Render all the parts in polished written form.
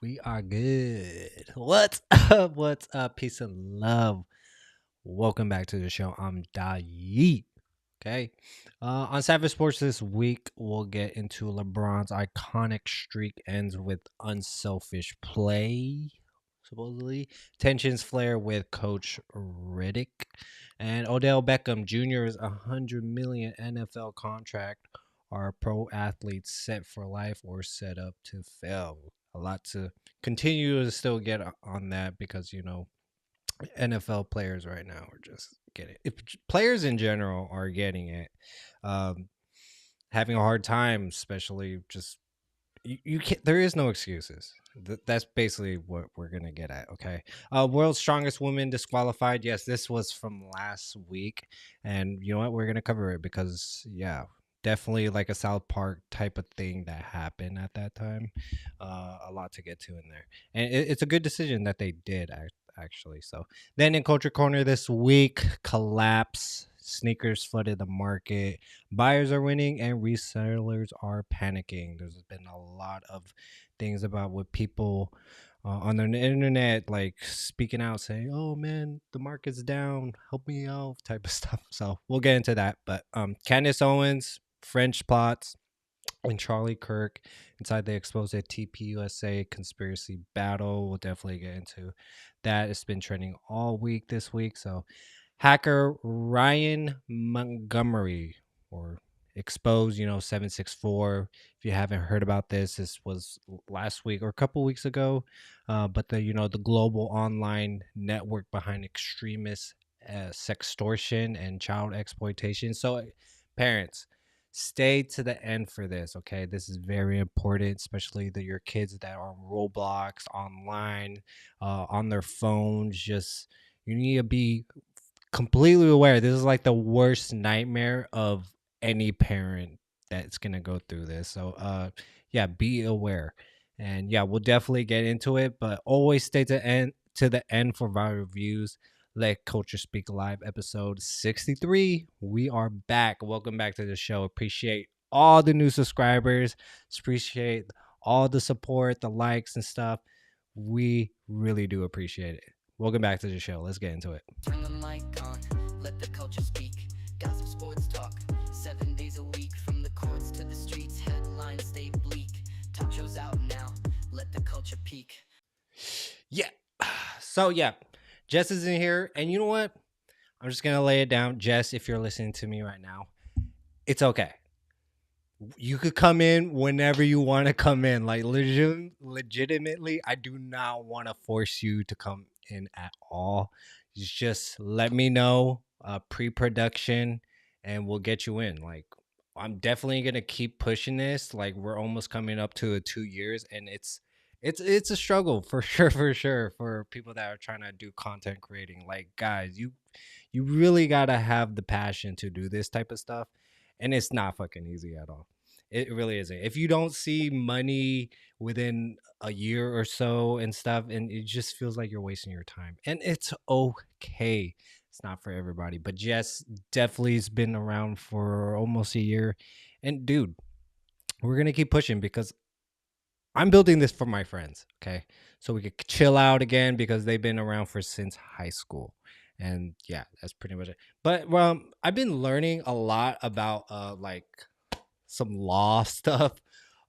We are good. What's up? What's up? Peace and love. Welcome back to the show. I'm Dai. Okay. On Savage Sports this week, we'll get into LeBron's iconic streak ends with unselfish play, supposedly. Tensions flare with Coach Redick. And Odell Beckham Jr.'s $100 million NFL contract. Are pro athletes set for life or set up to fail? A lot to continue to still get on that because, NFL players right now are just getting if players in general are getting it, um, having a hard time, especially just you can't. There is no excuses. That's basically what we're gonna get at. Okay, world's strongest woman disqualified. Yes, this was from last week, and you know what? We're gonna cover it because definitely like a South Park type of thing that happened at that time. A lot to get to in there, and it's a good decision that they did actually. So then in Culture Corner this week, collapse. Sneakers flooded the market. Buyers are winning and resellers are panicking. There's been a lot of things about what people on the internet like speaking out saying, "Oh man, the market's down, help me out," type of stuff. So we'll get into that. But Candace Owens, French plots, and Charlie Kirk inside the exposed TPUSA conspiracy battle. We'll definitely get into that. It's been trending all week this week. So hacker Ryan Montgomery or expose 764. If you haven't heard about this was last week or a couple weeks ago, but the global online network behind extremist sextortion and child exploitation. So parents, stay to the end for this. Okay, this is very important, especially your kids that are on Roblox online, on their phones. Just you need to be completely aware. This is like the worst nightmare of any parent that's gonna go through this. So yeah, be aware. And yeah, we'll definitely get into it, but always stay to the end for our reviews. Let Culture Speak Live episode 63. We are back. Welcome back to the show. Appreciate all the new subscribers. Appreciate all the support, the likes and stuff. We really do appreciate it. Welcome back to the show. Let's get into it. Turn the mic on, let the culture speak. Gossip, sports talk, 7 days a week. From the courts to the streets, headlines stay bleak. Talk shows out now, let the culture peak. Yeah. So yeah, Jess is in here, and you know what? I'm just gonna lay it down, Jess. If you're listening to me right now, it's okay. You could come in whenever you want to come in. Like legitimately, I do not want to force you to come in at all. Just let me know pre-production, and we'll get you in. Like I'm definitely gonna keep pushing this. Like we're almost coming up to 2 years, and it's a struggle for sure for people that are trying to do content creating. Like guys, you really gotta have the passion to do this type of stuff, and it's not fucking easy at all. It really isn't. If you don't see money within a year or so and stuff, and it just feels like you're wasting your time, and it's okay. It's not for everybody, but Jess definitely has been around for almost a year, and dude, we're gonna keep pushing because I'm building this for my friends, okay? So we could chill out again because they've been around for since high school. And yeah, that's pretty much it. But I've been learning a lot about like some law stuff.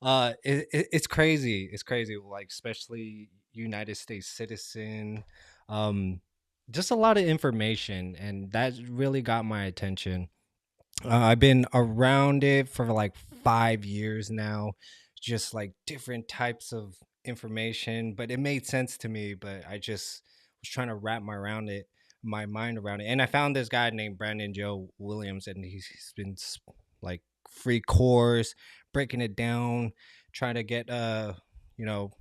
It's crazy. It's crazy, like especially United States citizen. Um just a lot of information, and that really got my attention. I've been around it for like 5 years now, just like different types of information, but it made sense to me. But I just was trying to wrap my mind around it. And I found this guy named Brandon Joe Williams, and he's been like free course, breaking it down, trying to get, you know,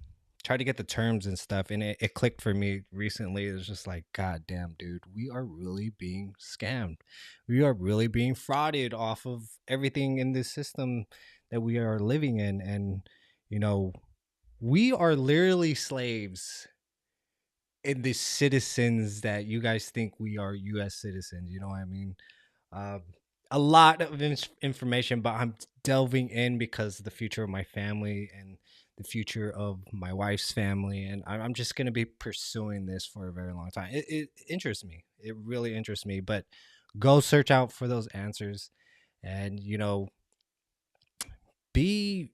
try to get the terms and stuff, and it clicked for me recently. It was just like, god damn, dude, we are really being scammed. We are really being frauded off of everything in this system that we are living in. And you know we are literally slaves in the citizens that you guys think we are US citizens. You know what I mean? um, a lot of information, but I'm delving in because of the future of my family, and the future of my wife's family, and I'm just going to be pursuing this for a very long time. It interests me. It really interests me. But go search out for those answers, and be,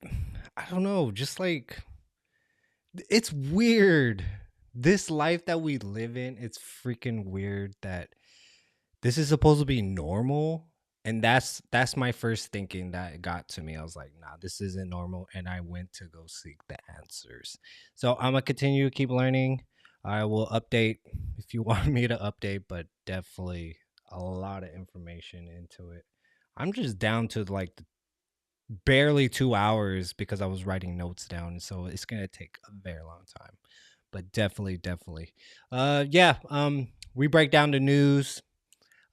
I don't know, just like, it's weird. This life that we live in, it's freaking weird that this is supposed to be normal. And that's my first thinking that got to me. I was like, nah, this isn't normal. And I went to go seek the answers. So I'm gonna continue to keep learning. I will update if you want me to update, but definitely a lot of information into it. I'm just down to like barely 2 hours because I was writing notes down. So it's gonna take a very long time. But definitely. Yeah. We break down the news,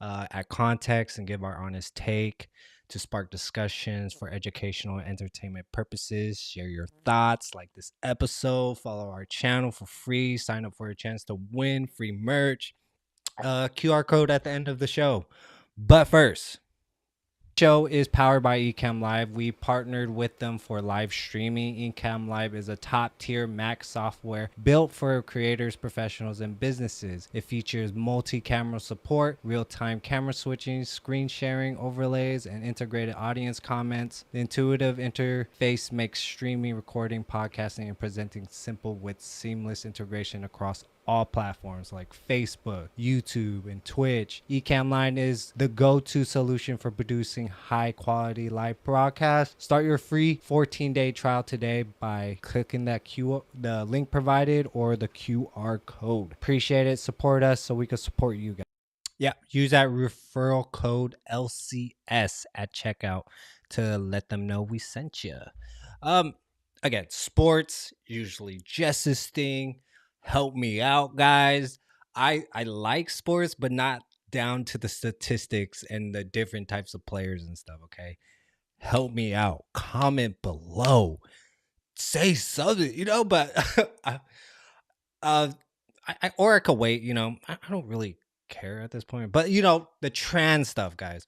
add context, and give our honest take to spark discussions for educational and entertainment purposes. Share your thoughts, like this episode, follow our channel for free, sign up for a chance to win free merch, QR code at the end of the show. But first, show is powered by Ecamm Live. We partnered with them for live streaming. Ecamm Live is a top tier Mac software built for creators, professionals, and businesses. It features multi-camera support, real-time camera switching, screen sharing, overlays, and integrated audience comments. The intuitive interface makes streaming, recording, podcasting, and presenting simple with seamless integration across all platforms like Facebook, YouTube, and Twitch. Ecamm Line is the go-to solution for producing high-quality live broadcasts. Start your free 14-day trial today by clicking the link provided or the QR code. Appreciate it. Support us so we can support you guys. Yeah, use that referral code LCS at checkout to let them know we sent you. Again, sports usually Jess's thing. Help me out, guys. I like sports, but not down to the statistics and the different types of players and stuff. Okay, help me out. Comment below. Say something, But uh, or I could wait. I don't really care at this point. But the trans stuff, guys.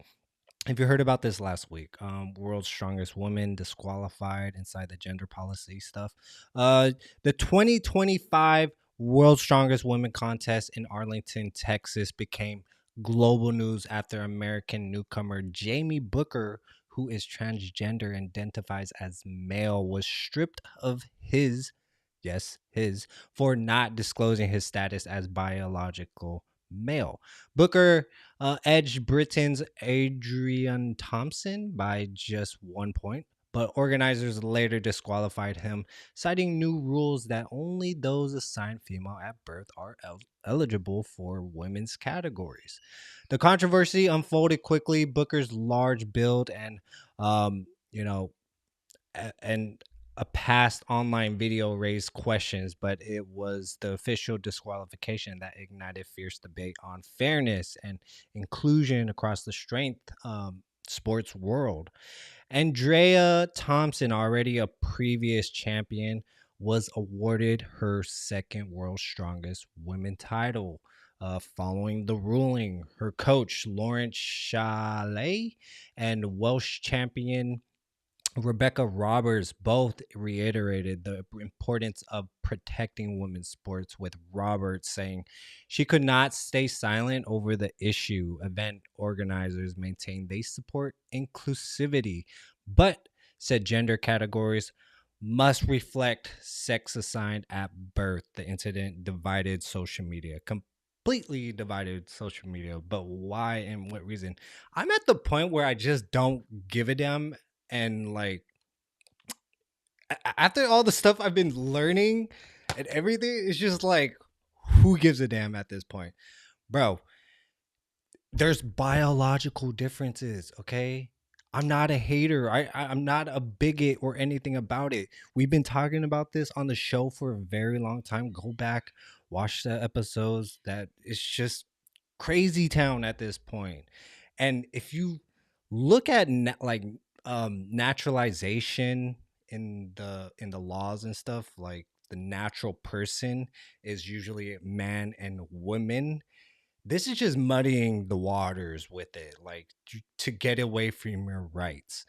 Have you heard about this last week? World's strongest woman disqualified inside the gender policy stuff. The 2025 World's Strongest Women contest in Arlington, Texas became global news after American newcomer Jamie Booker, who is transgender and identifies as male, was stripped of his, yes, his, for not disclosing his status as biological male. Booker edged Britain's Adrian Thompson by just 1 point, but organizers later disqualified him, citing new rules that only those assigned female at birth are eligible for women's categories. The controversy unfolded quickly. Booker's large build and, you know, and a past online video raised questions, but it was the official disqualification that ignited fierce debate on fairness and inclusion across the strength sports world. Andrea Thompson, already a previous champion, was awarded her second World's Strongest Women title. Following the ruling, her coach, Lawrence Chalet, and Welsh champion Rebecca Roberts both reiterated the importance of protecting women's sports, with Roberts saying she could not stay silent over the issue. Event organizers maintain they support inclusivity, but said gender categories must reflect sex assigned at birth. The incident divided social media, completely divided social media, but why and what reason? I'm at the point where I just don't give a damn. And like, after all the stuff I've been learning and everything, it's just like, who gives a damn at this point? Bro, there's biological differences, okay? I'm not a hater. I'm not a bigot or anything about it. We've been talking about this on the show for a very long time. Go back, watch the episodes. That it's just crazy town at this point. And if you look at naturalization in the laws and stuff, like the natural person is usually man and woman. This is just muddying the waters with it, like to get away from your rights.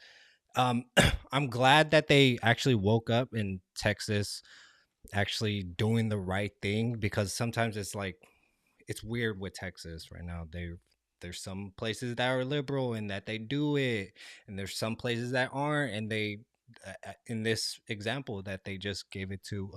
um, I'm glad that they actually woke up in Texas, actually doing the right thing, because sometimes it's like it's weird with Texas right now. There's some places that are liberal and that they do it, and there's some places that aren't, and they in this example that they just gave it to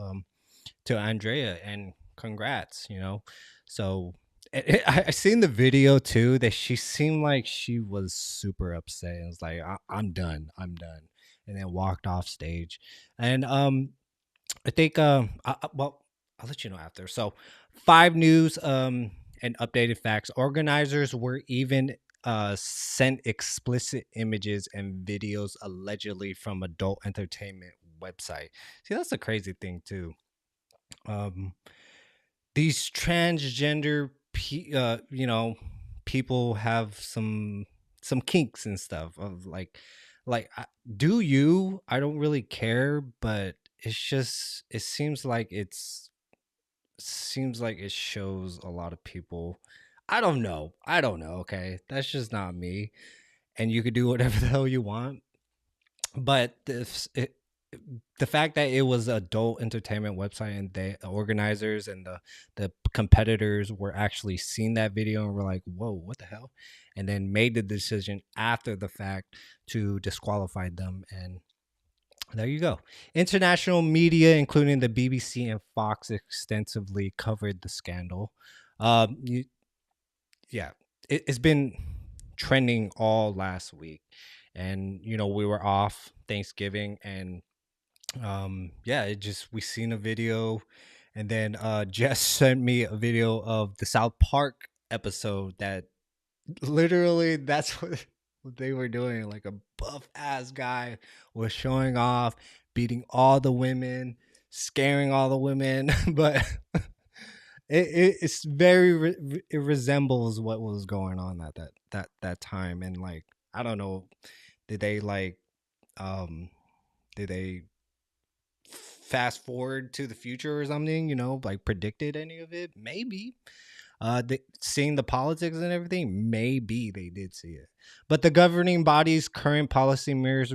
Andrea, and congrats, you know. So I seen the video too, that she seemed like she was super upset and was like, I'm done, I'm done, and then walked off stage. And I think well, I'll let you know after. So 5 news and updated facts. Organizers were even sent explicit images and videos allegedly from adult entertainment website. See, that's a crazy thing too. Um these transgender people have some kinks and stuff of like do you, I don't really care, but it's just it seems like it shows a lot of people. I don't know, okay, that's just not me, and you could do whatever the hell you want. But the fact that it was adult entertainment website, and the organizers and the competitors were actually seeing that video and were like, whoa, what the hell, and then made the decision after the fact to disqualify them. And there you go. International media, including the BBC and Fox, extensively covered the scandal. You, yeah, it's been trending all last week, and we were off Thanksgiving, and yeah, it just we seen a video, and then Jess sent me a video of the South Park episode that literally that's what they were doing. Like a buff ass guy was showing off, beating all the women, scaring all the women, but it's very it resembles what was going on at that time. And like, I don't know, did they like um did they fast forward to the future or something, like predicted any of it? Maybe. Seeing the politics and everything, maybe they did see it. But the governing body's current policy mirrors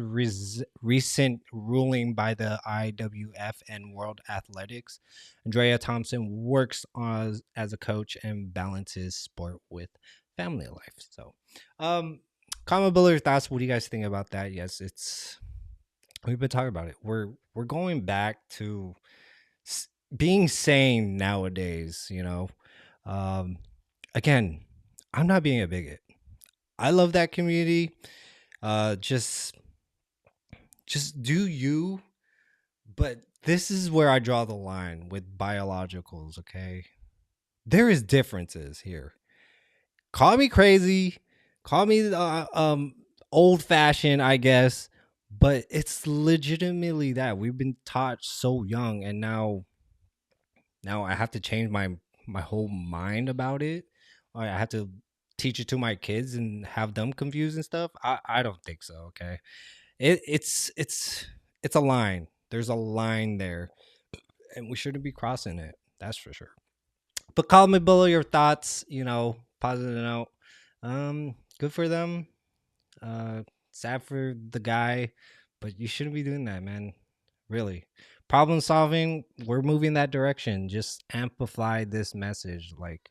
recent ruling by the IWF and World Athletics. Andrea Thompson works as a coach and balances sport with family life. So, comment below your thoughts. What do you guys think about that? Yes, we've been talking about it. We're going back to being sane nowadays. Um, Again, I'm not being a bigot. I love that community. Just do you. But this is where I draw the line with biologicals. Okay, there is differences here. Call me crazy, call me old fashioned, I guess, but it's legitimately that we've been taught so young, and now I have to change my whole mind about it. Or I have to teach it to my kids and have them confused and stuff. I don't think so. Okay, it's a line. There's a line there, and we shouldn't be crossing it. That's for sure. But comment below your thoughts. Positive note. Good for them. Sad for the guy, but you shouldn't be doing that, man. Really. Problem solving, we're moving that direction. Just amplify this message. Like,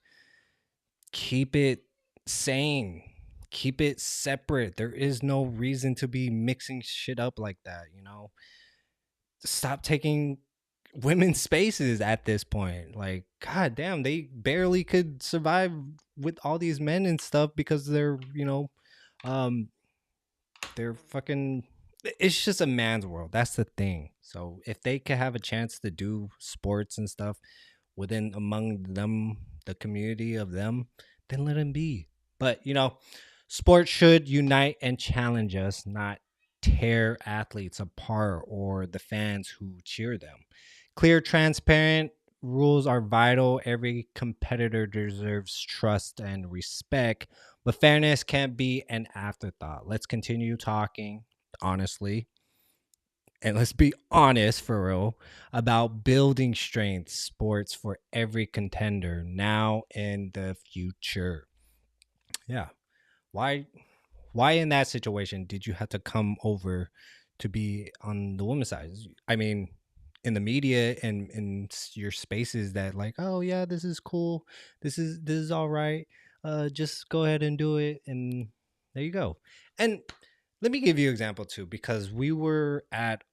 keep it sane. Keep it separate. There is no reason to be mixing shit up like that. Stop taking women's spaces at this point. Like, god damn, they barely could survive with all these men and stuff because um they're fucking, it's just a man's world. That's the thing. So if they could have a chance to do sports and stuff within among them, the community of them, then let them be. But sports should unite and challenge us, not tear athletes apart or the fans who cheer them. Clear, transparent rules are vital. Every competitor deserves trust and respect, but fairness can't be an afterthought. Let's continue talking honestly, and let's be honest for real about building strength sports for every contender now and the future. Yeah. Why Why in that situation did you have to come over to be on the women's side? I mean, in the media and in your spaces that like, oh yeah, this is cool, this is all right. Just go ahead and do it, and there you go. And let me give you an example too, because we were at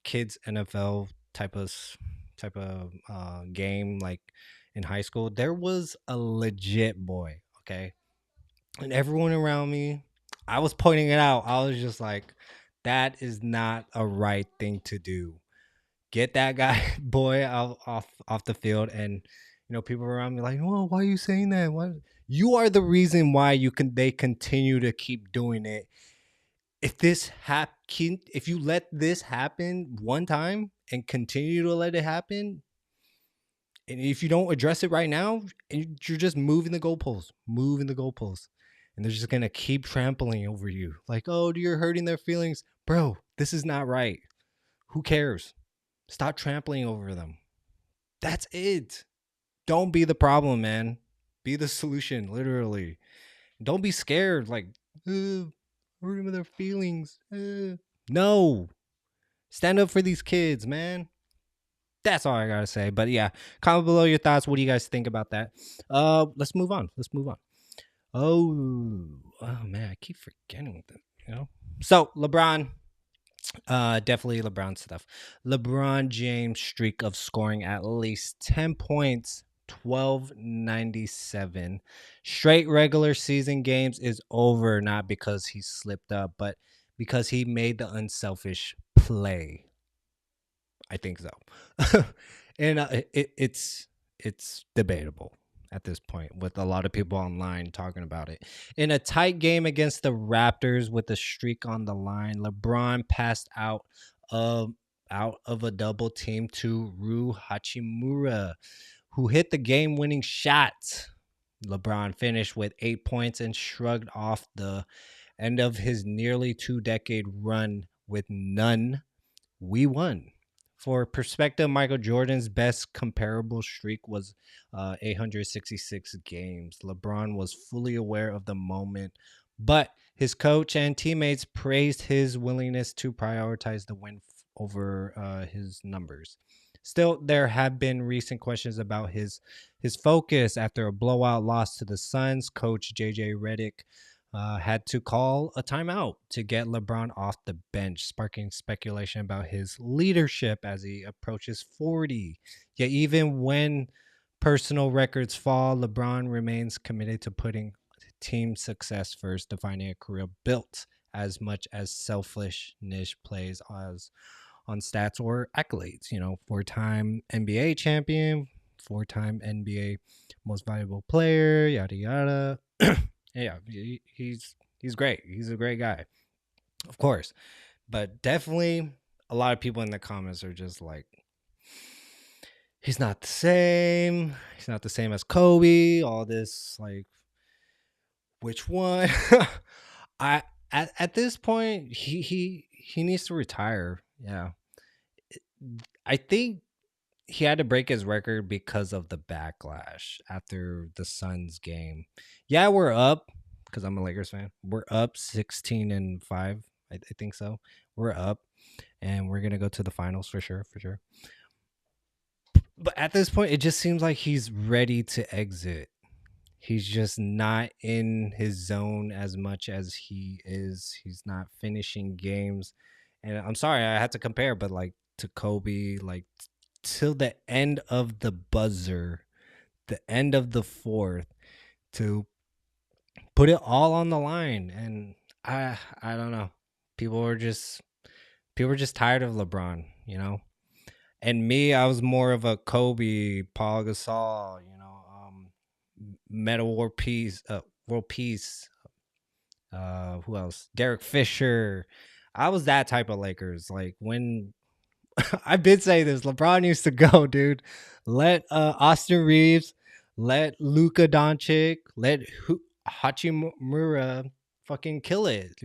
kids NFL type of game like in high school. There was a legit boy, okay, and everyone around me, I was pointing it out. I was just like, that is not a right thing to do. Get that guy boy off the field. And people around me like, well, why are you saying that? Why? You are the reason why they continue to keep doing it. If if you let this happen one time and continue to let it happen, and if you don't address it right now, you're just moving the goalposts, and they're just gonna keep trampling over you. Like, oh, you're hurting their feelings, bro. This is not right. Who cares? Stop trampling over them. That's it. Don't be the problem, man. Be the solution, literally. Don't be scared. Like, hurting their feelings. No, stand up for these kids, man. That's all I gotta say. But yeah, comment below your thoughts. What do you guys think about that? Let's move on. Let's move on. Oh man, I keep forgetting that. So LeBron, definitely LeBron stuff. LeBron James streak of scoring at least 10 points, 1297 straight regular season games is over, not because he slipped up, but because he made the unselfish play. I think so. And it's debatable at this point, with a lot of people online talking about it. In a tight game against the Raptors with the streak on the line, LeBron passed of out of a double team to Rui Hachimura, who hit the game-winning shot. LeBron finished with 8 points and shrugged off the end of his nearly 2-decade run with none. We won. For perspective, Michael Jordan's best comparable streak was 866 games. LeBron was fully aware of the moment, but his coach and teammates praised his willingness to prioritize the win over his numbers. Still, there have been recent questions about his focus after a blowout loss to the Suns. Coach JJ Redick had to call a timeout to get LeBron off the bench, sparking speculation about his leadership as he approaches 40. Yet even when personal records fall, LeBron remains committed to putting team success first, defining a career built as much as selfishness plays as on stats or accolades. 4-time NBA champion, 4-time NBA most valuable player, yada yada. Yeah, he's great. He's a great guy, of course. But definitely a lot of people in the comments are just like, he's not the same. He's not the same as Kobe. All this, like, which one? I at this point, he needs to retire. Yeah. I think he had to break his record because of the backlash after the Suns game. Yeah, we're up because I'm a Lakers fan. We're up 16-5. I think so. We're up, and we're gonna go to the finals for sure, for sure. But at this point, it just seems like he's ready to exit. He's just not in his zone as much as he is. He's not finishing games, and I'm sorry I had to compare, but like to Kobe, like till the end of the buzzer, the end of the fourth, to put it all on the line. And I don't know. People were just tired of LeBron, And me, I was more of a Kobe, Paul Gasol, Metal World Peace. Who else? Derek Fisher. I was that type of Lakers. Like when I've been saying this. LeBron used to go, dude. Let Austin Reeves, let Luka Doncic, let Hachimura fucking kill it.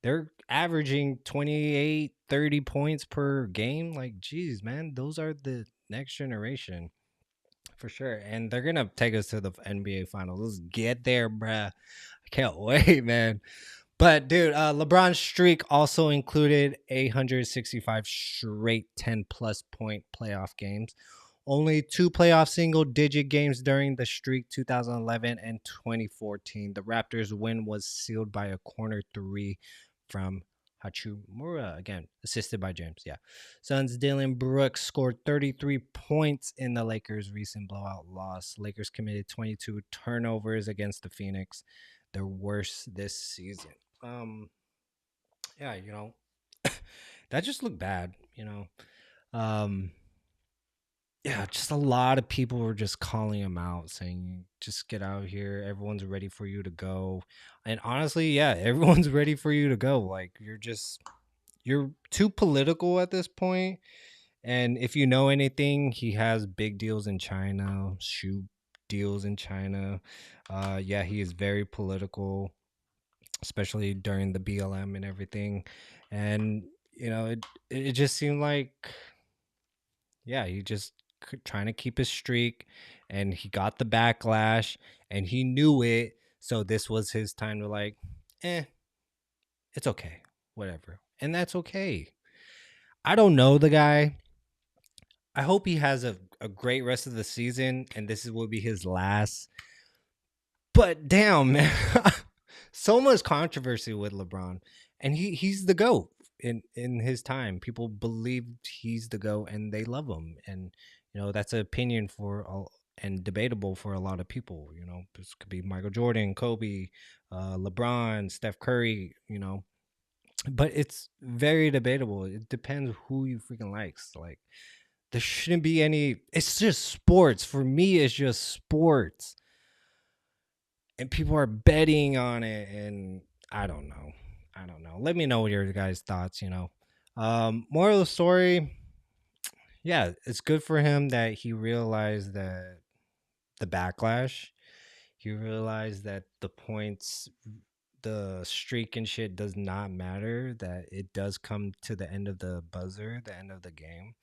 They're averaging 28, 30 points per game. Like, geez, man, those are the next generation for sure. And they're gonna take us to the NBA finals. Let's get there, bruh. I can't wait, man. But dude, LeBron's streak also included 865 straight 10 plus point playoff games. Only 2 playoff single digit games during the streak, 2011 and 2014. The Raptors' win was sealed by a corner 3 from Hachimura, again, assisted by James. Yeah. Suns' Dylan Brooks scored 33 points in the Lakers' recent blowout loss. Lakers committed 22 turnovers against the Phoenix, their worst this season. Yeah, that just looked bad, Um, yeah, just a lot of people were just calling him out, saying, just get out here. Everyone's ready for you to go. And honestly, yeah, everyone's ready for you to go. Like, you're too political at this point. And if you know anything, he has big deals in China, shoe deals in China. Yeah, he is very political, especially during the BLM and everything. And, it just seemed like, yeah, he just trying to keep his streak, and he got the backlash and he knew it. So this was his time to like, it's okay, whatever. And that's okay. I don't know the guy. I hope he has a great rest of the season and this will be his last. But damn, man. So much controversy with LeBron. And he's the GOAT in his time. People believe he's the GOAT and they love him. And that's an opinion for all and debatable for a lot of people. This could be Michael Jordan, Kobe, LeBron, Steph Curry, but it's very debatable. It depends who you freaking likes. Like, there shouldn't be any. It's just sports. For me, it's just sports. And people are betting on it. And I don't know. Let me know what your guys' thoughts, Moral of the story, yeah, it's good for him that he realized that the backlash, he realized that the points, the streak and shit does not matter, that it does come to the end of the buzzer, the end of the game.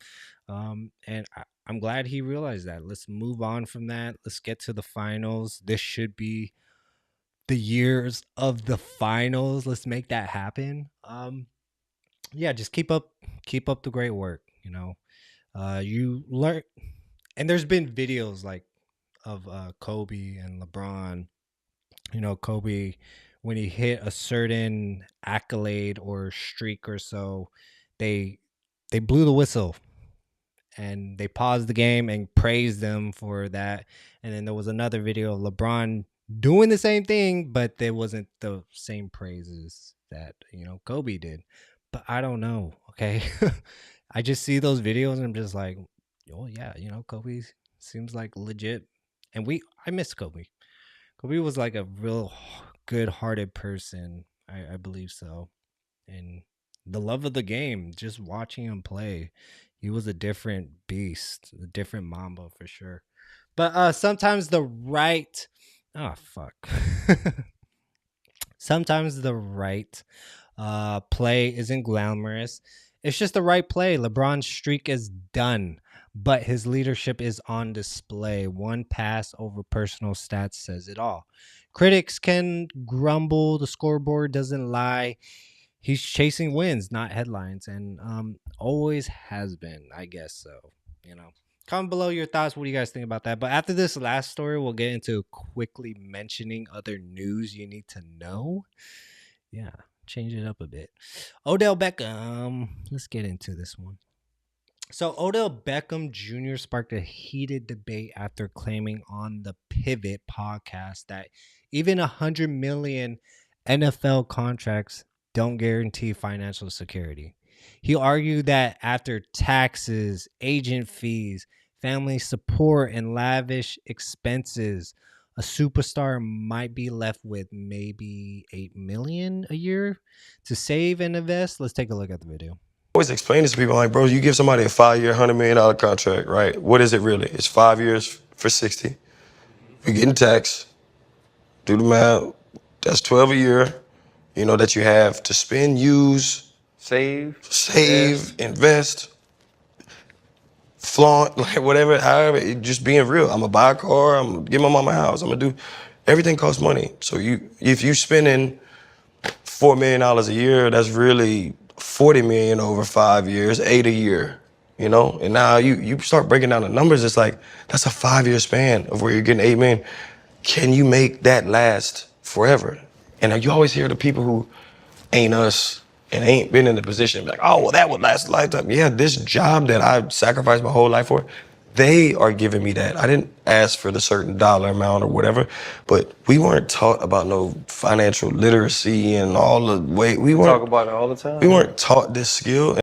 And I'm glad he realized that. Let's move on from that. Let's get to the finals. This should be the years of the finals. Let's make that happen. Yeah, just keep up the great work. You learn, and there's been videos like of Kobe and LeBron. Kobe, when he hit a certain accolade or streak or so, they blew the whistle and they paused the game and praised them for that. And then there was another video of LeBron doing the same thing, but there wasn't the same praises that Kobe did. But I don't know. Okay, I just see those videos and I'm just like, oh yeah, Kobe seems like legit. And I miss Kobe. Kobe was like a real good-hearted person. I believe so. And the love of the game, just watching him play, he was a different beast, a different Mamba for sure. But sometimes the right, oh fuck, sometimes the right play isn't glamorous. It's just the right play. LeBron's streak is done, but his leadership is on display. One pass over personal stats says it all. Critics can grumble, the scoreboard doesn't lie. He's chasing wins, not headlines, and always has been, I guess so. Comment below your thoughts. What do you guys think about that? But after this last story, we'll get into quickly mentioning other news you need to know. Yeah, change it up a bit. Odell Beckham. Let's get into this one. So Odell Beckham Jr. sparked a heated debate after claiming on the Pivot podcast that even 100 million NFL contracts don't guarantee financial security. He argued that after taxes, agent fees, family support, and lavish expenses, a superstar might be left with maybe 8 million a year to save and invest. Let's take a look at the video. I always explain this to people, like, bro, you give somebody a 5-year, $100 million contract, right? What is it really? It's 5 years for 60. You're getting taxed. Do the math. That's 12 a year, that you have to spend, use, save, invest, flaunt, like whatever, however, just being real. I'm gonna buy a car, I'm gonna get my mama a house, I'm gonna do, everything costs money. So if you spending $4 million a year, that's really 40 million over 5 years, 8 a year, you know? And now you start breaking down the numbers, it's like, that's a 5-year span of where you're getting 8 million. Can you make that last forever? And you always hear the people who ain't us and ain't been in the position like, oh, well, that would last a lifetime. Yeah, this job that I sacrificed my whole life for, they are giving me that. I didn't ask for the certain dollar amount or whatever, but we weren't taught about no financial literacy and all the way. We weren't talk about it all the time. We weren't taught this skill.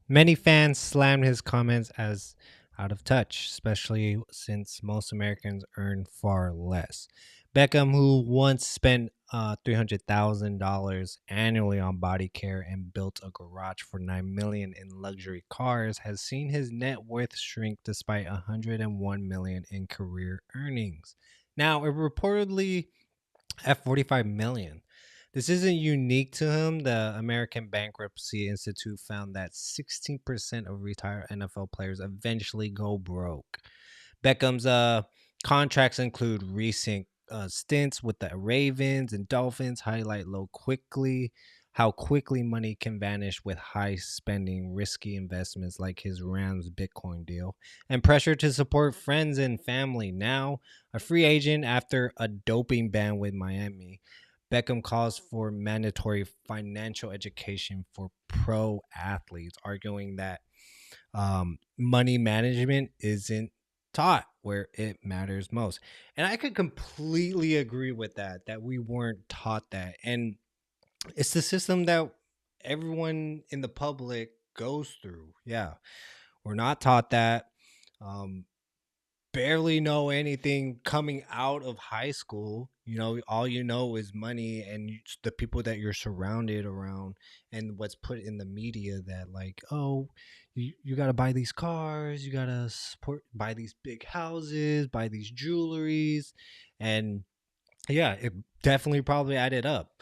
Many fans slammed his comments as out of touch, especially since most Americans earn far less. Beckham, who once spent $300,000 annually on body care and built a garage for $9 million in luxury cars, has seen his net worth shrink despite $101 million in career earnings. Now, it reportedly at $45 million. This isn't unique to him. The American Bankruptcy Institute found that 16% of retired NFL players eventually go broke. Beckham's contracts include recent stints with the Ravens and Dolphins, highlight how quickly money can vanish with high spending, risky investments like his Rams Bitcoin deal, and pressure to support friends and family. Now, a free agent after a doping ban with Miami, Beckham calls for mandatory financial education for pro athletes, arguing that money management isn't taught where it matters most. And I could completely agree with that we weren't taught that. And it's the system that everyone in the public goes through. Yeah. We're not taught that. Barely know anything coming out of high school. You know, all you know is money and the people that you're surrounded around, and what's put in the media that, like, oh, you got to buy these cars, you got to buy these big houses, buy these jewelries. And yeah, it definitely probably added up.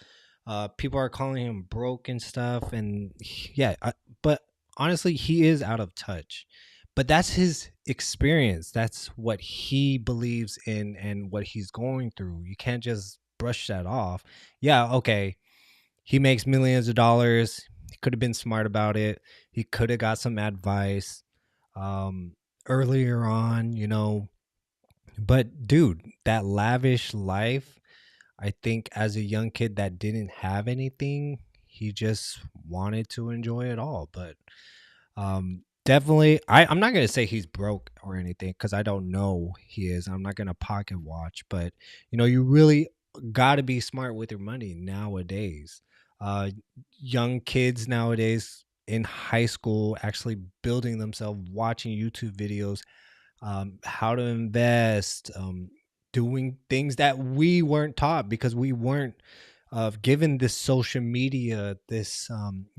People are calling him broke and stuff. And yeah, but honestly, he is out of touch. But that's his experience. That's what he believes in and what he's going through. You can't just brush that off. Yeah, okay. He makes millions of dollars. He could have been smart about it. He could have got some advice earlier on, you know. But dude, that lavish life, I think as a young kid that didn't have anything, he just wanted to enjoy it all. But definitely, I'm not gonna say he's broke or anything because I don't know he is. I'm not gonna pocket watch, but you know, you really got to be smart with your money nowadays. Uh, Young kids nowadays in high school actually building themselves, watching YouTube videos, how to invest, doing things that we weren't taught because we weren't given this social media, this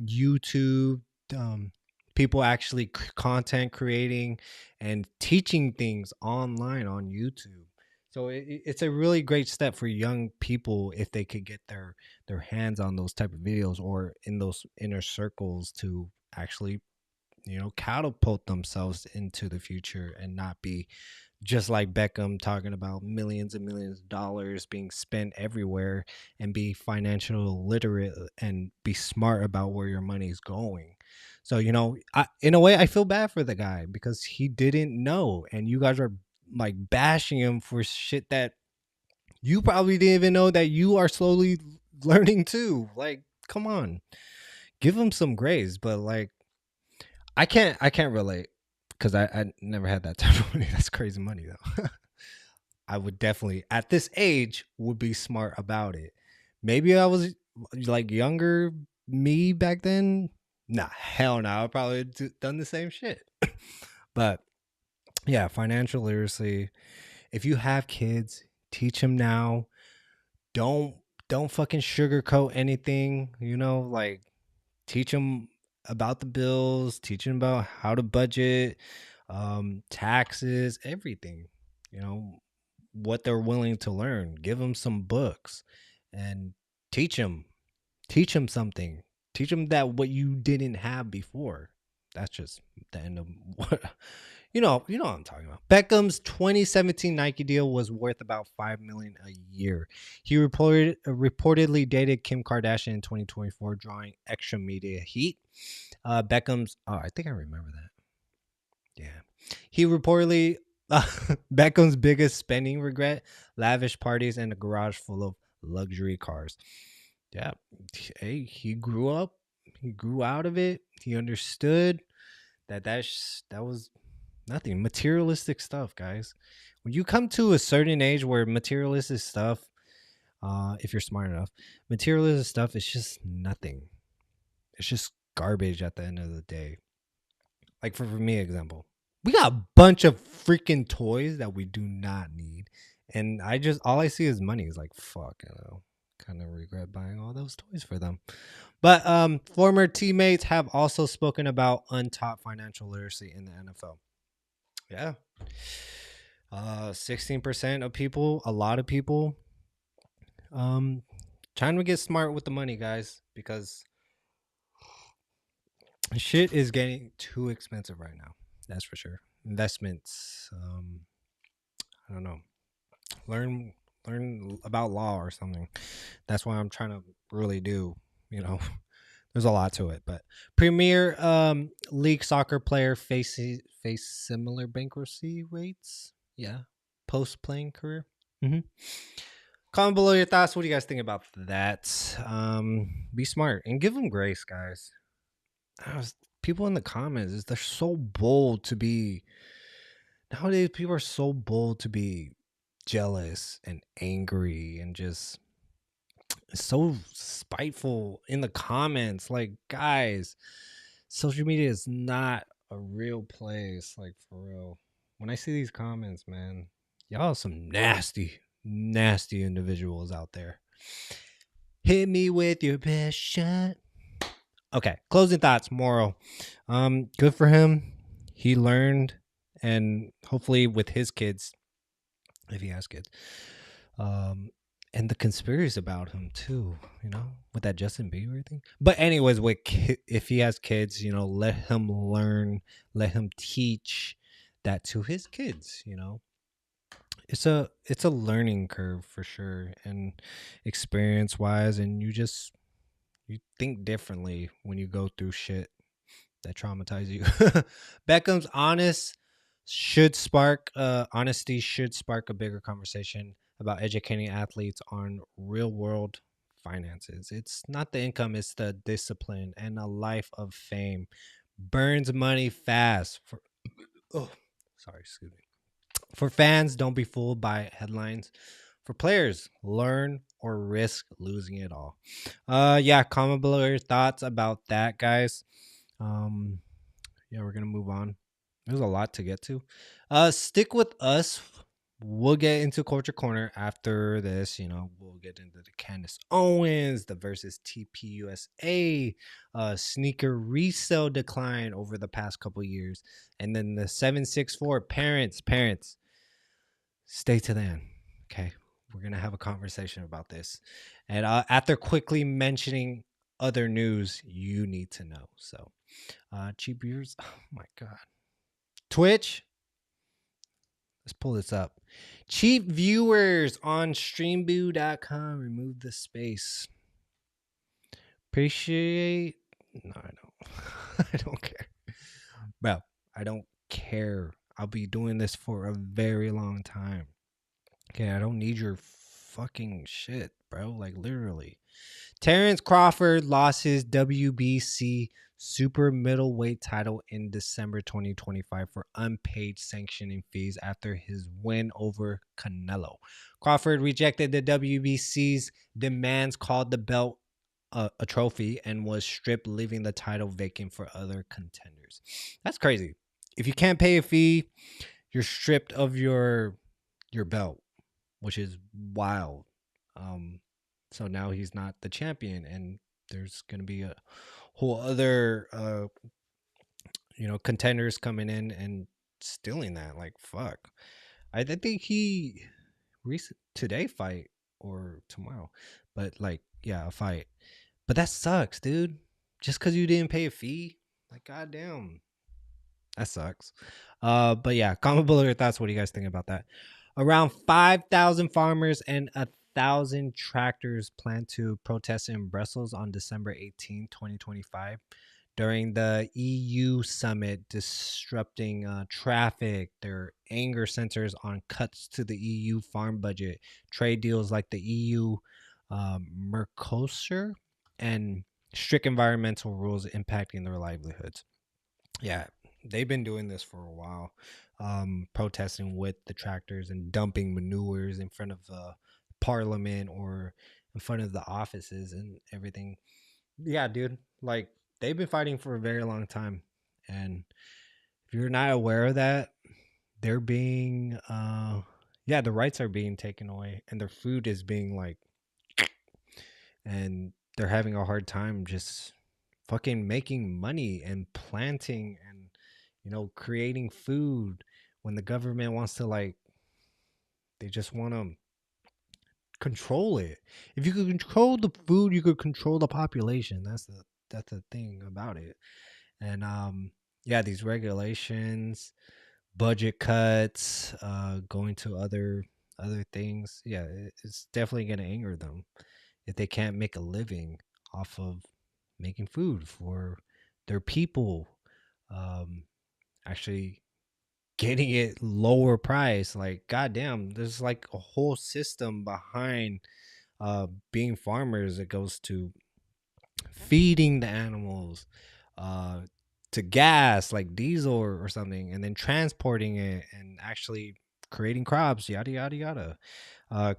YouTube, um, people actually content creating and teaching things online on YouTube. So it's a really great step for young people if they could get their hands on those type of videos or in those inner circles to actually, you know, catapult themselves into the future and not be just like Beckham talking about millions and millions of dollars being spent everywhere, and be financial literate and be smart about where your money is going. So, you know, in a way, I feel bad for the guy because he didn't know, and you guys are like bashing him for shit that you probably didn't even know that you are slowly learning too. Like, come on, give him some grace. But like, I can't relate because I never had that type of money. That's crazy money though. I would definitely at this age would be smart about it. Maybe I was like younger me back then. Nah, hell no. I probably done the same shit. But yeah, financial literacy. If you have kids, teach them now. Don't don't fucking sugarcoat anything. You know, like teach them about the bills, teach them about how to budget, taxes, everything. You know, what they're willing to learn. Give them some books and teach them. Teach them something. Teach them that what you didn't have before. the end of what you know what I'm talking about. Beckham's 2017 Nike deal was worth about $5 million a year. He reportedly dated Kim Kardashian in 2024, drawing extra media heat. Beckham's I think I remember that. Yeah. He reportedly Beckham's biggest spending regret: lavish parties and a garage full of luxury cars. Yeah. Hey, he grew up. He grew out of it. He understood that was nothing. Materialistic stuff, guys. When you come to a certain age where materialistic stuff, if you're smart enough, materialistic stuff is just nothing. It's just garbage at the end of the day. Like for me, example, we got a bunch of freaking toys that we do not need, and all I see is money. Is like, fuck, you know, kind of regret buying all those toys for them. But former teammates have also spoken about untaught financial literacy in the NFL. Yeah. 16% of people, a lot of people, trying to get smart with the money, guys, because shit is getting too expensive right now. That's for sure. Investments, I don't know. Learn about law or something. That's what I'm trying to really do, you know. There's a lot to it, but Premier League soccer player face similar bankruptcy rates. Yeah, post playing career. Mm-hmm. Comment below your thoughts. What do you guys think about that? Be smart and give them grace, guys. People in the comments, they're so bold to be. Nowadays, people are so bold to be jealous and angry and just so spiteful in the comments. Like, guys, social media is not a real place. Like, for real. When I see these comments, man, y'all are some nasty individuals out there. Hit me with your best shot. Okay, closing thoughts, moral. Good for him. He learned, and hopefully with his kids, if he has kids, and the conspiracies about him too, you know, with that Justin Bieber thing. But anyways, if he has kids, you know, let him learn, let him teach that to his kids. You know, it's a learning curve for sure, and experience wise, and you think differently when you go through shit that traumatize you. Beckham's honesty should spark a bigger conversation about educating athletes on real world finances. It's not the income, it's the discipline and a life of fame. Burns money fast. Excuse me. For fans, don't be fooled by headlines. For players, learn or risk losing it all. Yeah, comment below your thoughts about that, guys. Yeah, we're gonna move on. There's a lot to get to. Stick with us. We'll get into Culture Corner after this. You know, we'll get into the Candace Owens, the versus TPUSA, sneaker resale decline over the past couple years, and then the 764 parents. Stay to the end, okay? We're gonna have a conversation about this, and after quickly mentioning other news you need to know. So, cheap viewers. Oh my god. Twitch. Let's pull this up. Cheap viewers on streamboo.com. Remove the space. Appreciate. No, I don't. I don't care. Bro, I don't care. I'll be doing this for a very long time. Okay, I don't need your fucking shit, bro. Like, literally. Terrence Crawford lost his WBC super middleweight title in December 2025 for unpaid sanctioning fees after his win over Canelo. Crawford rejected the WBC's demands, called the belt a trophy, and was stripped, leaving the title vacant for other contenders. That's crazy. If you can't pay a fee, you're stripped of your belt, which is wild. So now he's not the champion, and there's going to be a whole other, contenders coming in and stealing that. Like, fuck. I think he today fight or tomorrow, but like, yeah, a fight. But that sucks, dude. Just because you didn't pay a fee, like, goddamn. That sucks. But yeah, comment below your thoughts. What do you guys think about that? Around 5,000 farmers and 1,000 tractors plan to protest in Brussels on December 18, 2025, during the EU summit, disrupting traffic. Their anger centers on cuts to the EU farm budget, trade deals like the EU Mercosur, and strict environmental rules impacting their livelihoods. Yeah, they've been doing this for a while, protesting with the tractors and dumping manures in front of parliament or in front of the offices and everything. Yeah, dude, like they've been fighting for a very long time. And if you're not aware of that, they're being, yeah, the rights are being taken away and their food is being like, and they're having a hard time just fucking making money and planting and creating food when the government wants to, like, they just want to control it. If you could control the food, you could control the population. That's the thing about it. And yeah, these regulations, budget cuts, going to other things, yeah, it's definitely going to anger them if they can't make a living off of making food for their people. um Actually getting it lower price. Like, goddamn, there's like a whole system behind being farmers. It goes to feeding the animals, uh to gas like diesel or something, and then transporting it and actually creating crops, yada yada yada.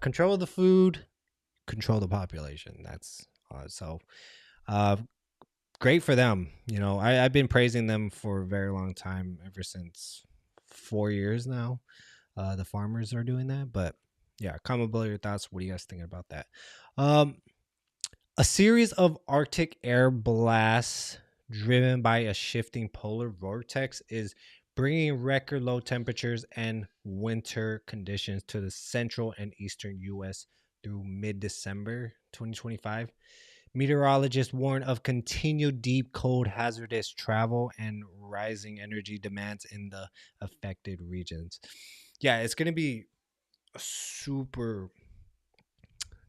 Control the food, control the population. That's so uh great for them. I've been praising them for a very long time, ever since 4 years now. The farmers are doing that. But yeah, comment below your thoughts. What do you guys think about that? Um, a series of Arctic air blasts driven by a shifting polar vortex is bringing record low temperatures and winter conditions to the central and eastern U.S. through mid-December 2025. Meteorologists warn of continued deep cold, hazardous travel, and rising energy demands in the affected regions. Yeah, it's going to be a super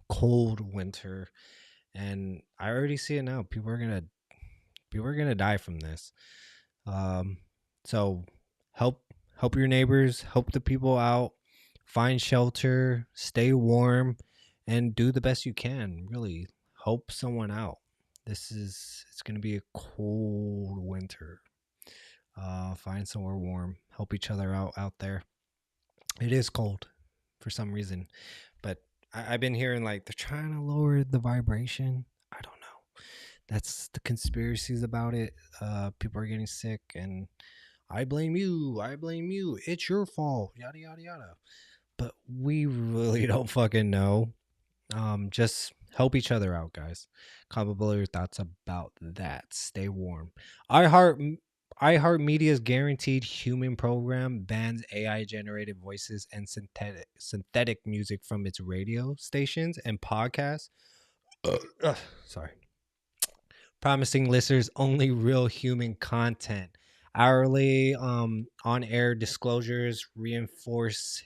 cold winter, and I already see it now. People are gonna die from this. Um, so help your neighbors, help the people out, find shelter, stay warm, and do the best you can. Really help someone out. It's gonna be a cold winter. Find somewhere warm. Help each other out there. It is cold for some reason, but I've been hearing like they're trying to lower the vibration. I don't know. That's the conspiracies about it. People are getting sick, and I blame you. I blame you. It's your fault. Yada yada yada. But we really don't fucking know. Just help each other out, guys. Comment below your thoughts about that. Stay warm. iHeart iHeartMedia's guaranteed human program bans AI generated voices and synthetic music from its radio stations and podcasts. Sorry. Promising listeners only real human content. Hourly on-air disclosures reinforce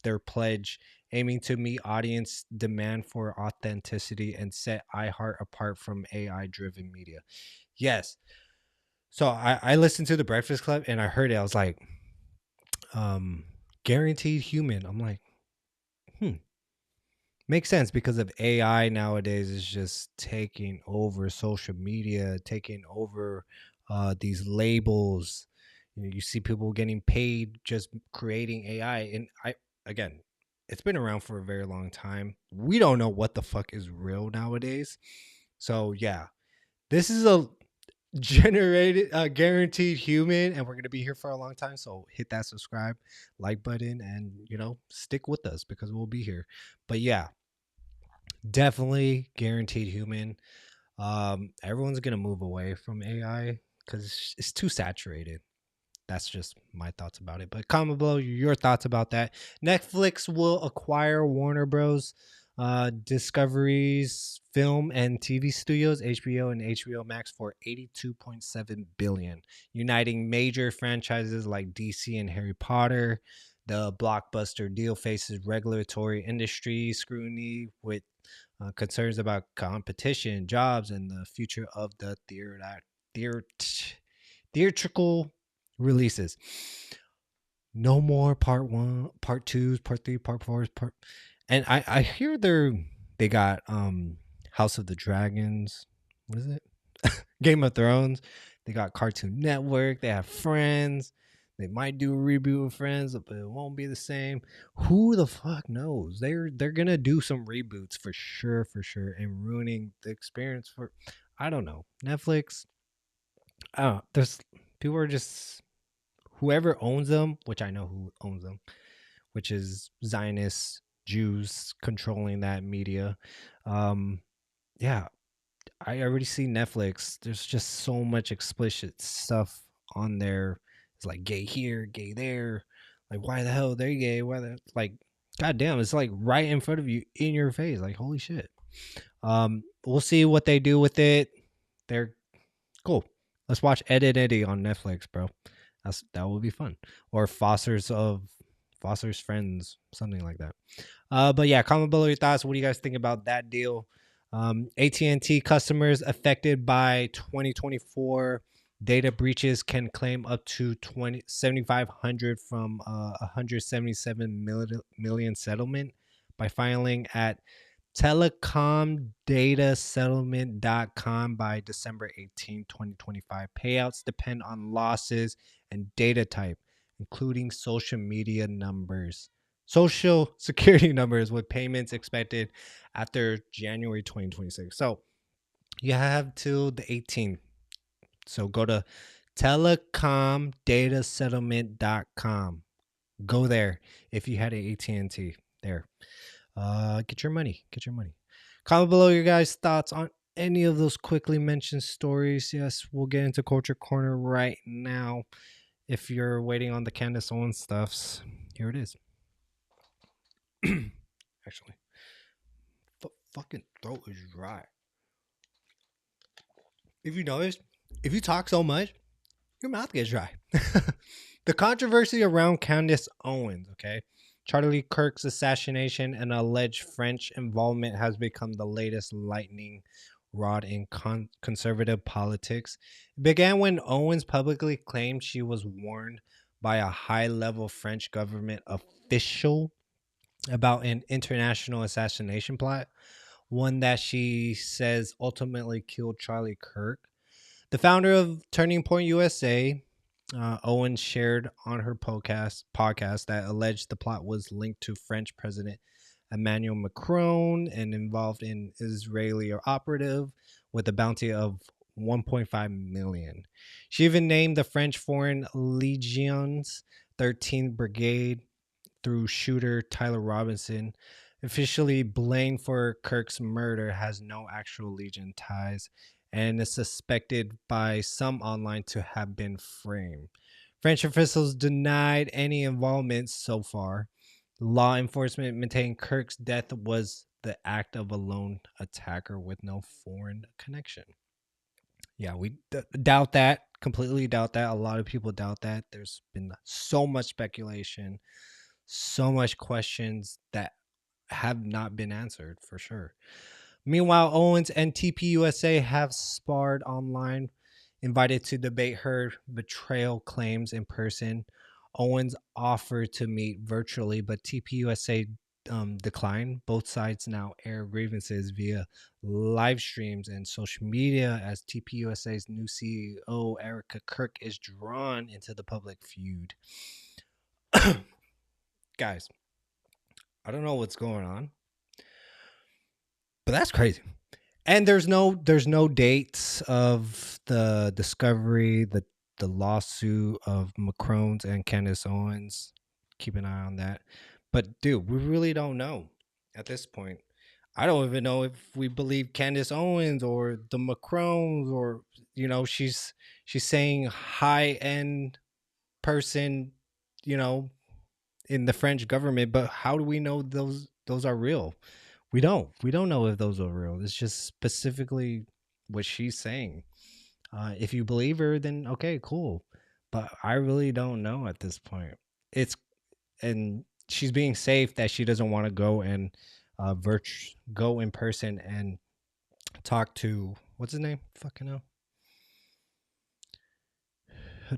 their pledge, aiming to meet audience demand for authenticity and set iHeart apart from AI-driven media. Yes. So I listened to the Breakfast Club and I heard it. I was like, guaranteed human. I'm like, makes sense, because of AI nowadays is just taking over social media, taking over these labels. You see people getting paid just creating AI. And again, it's been around for a very long time. We don't know what the fuck is real nowadays. So yeah, this is a generated guaranteed human, and we're going to be here for a long time. So hit that subscribe, like button, and stick with us because we'll be here. But yeah, definitely guaranteed human. Everyone's gonna move away from AI because it's too saturated. That's just my thoughts about it. But comment below your thoughts about that. Netflix will acquire Warner Bros. Discovery's film and TV studios, HBO and HBO Max, for 82.7 billion, uniting major franchises like DC and Harry Potter. The blockbuster deal faces regulatory industry scrutiny with concerns about competition, jobs, and the future of the theatrical releases. No more part one, part twos, part three, part fours, part. And I hear they got House of the Dragons. What is it? Game of Thrones. They got Cartoon Network. They have Friends. They might do a reboot of Friends, but it won't be the same. Who the fuck knows? They're gonna do some reboots for sure, and ruining the experience for. I don't know. Netflix. There's people are just whoever owns them, which I know who owns them, which is Zionist Jews controlling that media. Yeah, I already see Netflix. There's just so much explicit stuff on there. It's like gay here, gay there. Like, why the hell they're gay? Why the like? Goddamn, it's like right in front of you, in your face. Like, holy shit. We'll see what they do with it. They're cool. Let's watch Ed and Eddie on Netflix, bro. That would be fun. Or Foster's Friends, something like that. But yeah, comment below your thoughts. What do you guys think about that deal? AT&T customers affected by 2024 data breaches can claim up to 7,500 from 177 million settlement by filing at telecomdatasettlement.com by December 18, 2025. Payouts depend on losses and data type, including social security numbers, with payments expected after January 2026. So you have till the 18th. So go to telecomdatasettlement.com. Go there if you had an AT&T there. Get your money. Comment below your guys' thoughts on any of those quickly mentioned stories. Yes, we'll get into Culture Corner right now. If you're waiting on the Candace Owens stuffs, here it is. Actually, fucking throat is dry. If you notice, if you talk so much, your mouth gets dry. The controversy around Candace Owens, okay? Charlie Kirk's assassination and alleged French involvement has become the latest lightning rod in conservative politics. It began when Owens publicly claimed she was warned by a high-level French government official about an international assassination plot, one that she says ultimately killed Charlie Kirk. The founder of Turning Point USA, Owens, shared on her podcast that alleged the plot was linked to French President Emmanuel Macron and involved an Israeli operative with a bounty of 1.5 million. She even named the French Foreign Legion's 13th Brigade through shooter Tyler Robinson. Officially blamed for Kirk's murder, has no actual Legion ties, and is suspected by some online to have been framed. French officials denied any involvement so far. Law enforcement maintained Kirk's death was the act of a lone attacker with no foreign connection. Yeah, we doubt that. Completely doubt that. A lot of people doubt that. There's been so much speculation, so much questions that have not been answered for sure. Meanwhile, Owens and TPUSA have sparred online, invited to debate her betrayal claims in person. Owens offered to meet virtually, but TPUSA declined. Both sides now air grievances via live streams and social media as TPUSA's new CEO, Erica Kirk, is drawn into the public feud. Guys, I don't know what's going on, but that's crazy. And there's no dates of the discovery, the lawsuit of Macron's and Candace Owens. Keep an eye on that. But dude, we really don't know at this point. I don't even know if we believe Candace Owens or the Macrons, or she's saying high end person, in the French government, but how do we know those are real? We don't know if those are real. It's just specifically what she's saying. If you believe her, then okay, cool. But I really don't know at this point. It's and she's being safe that she doesn't want to go and go in person and talk to what's his name? Fucking hell.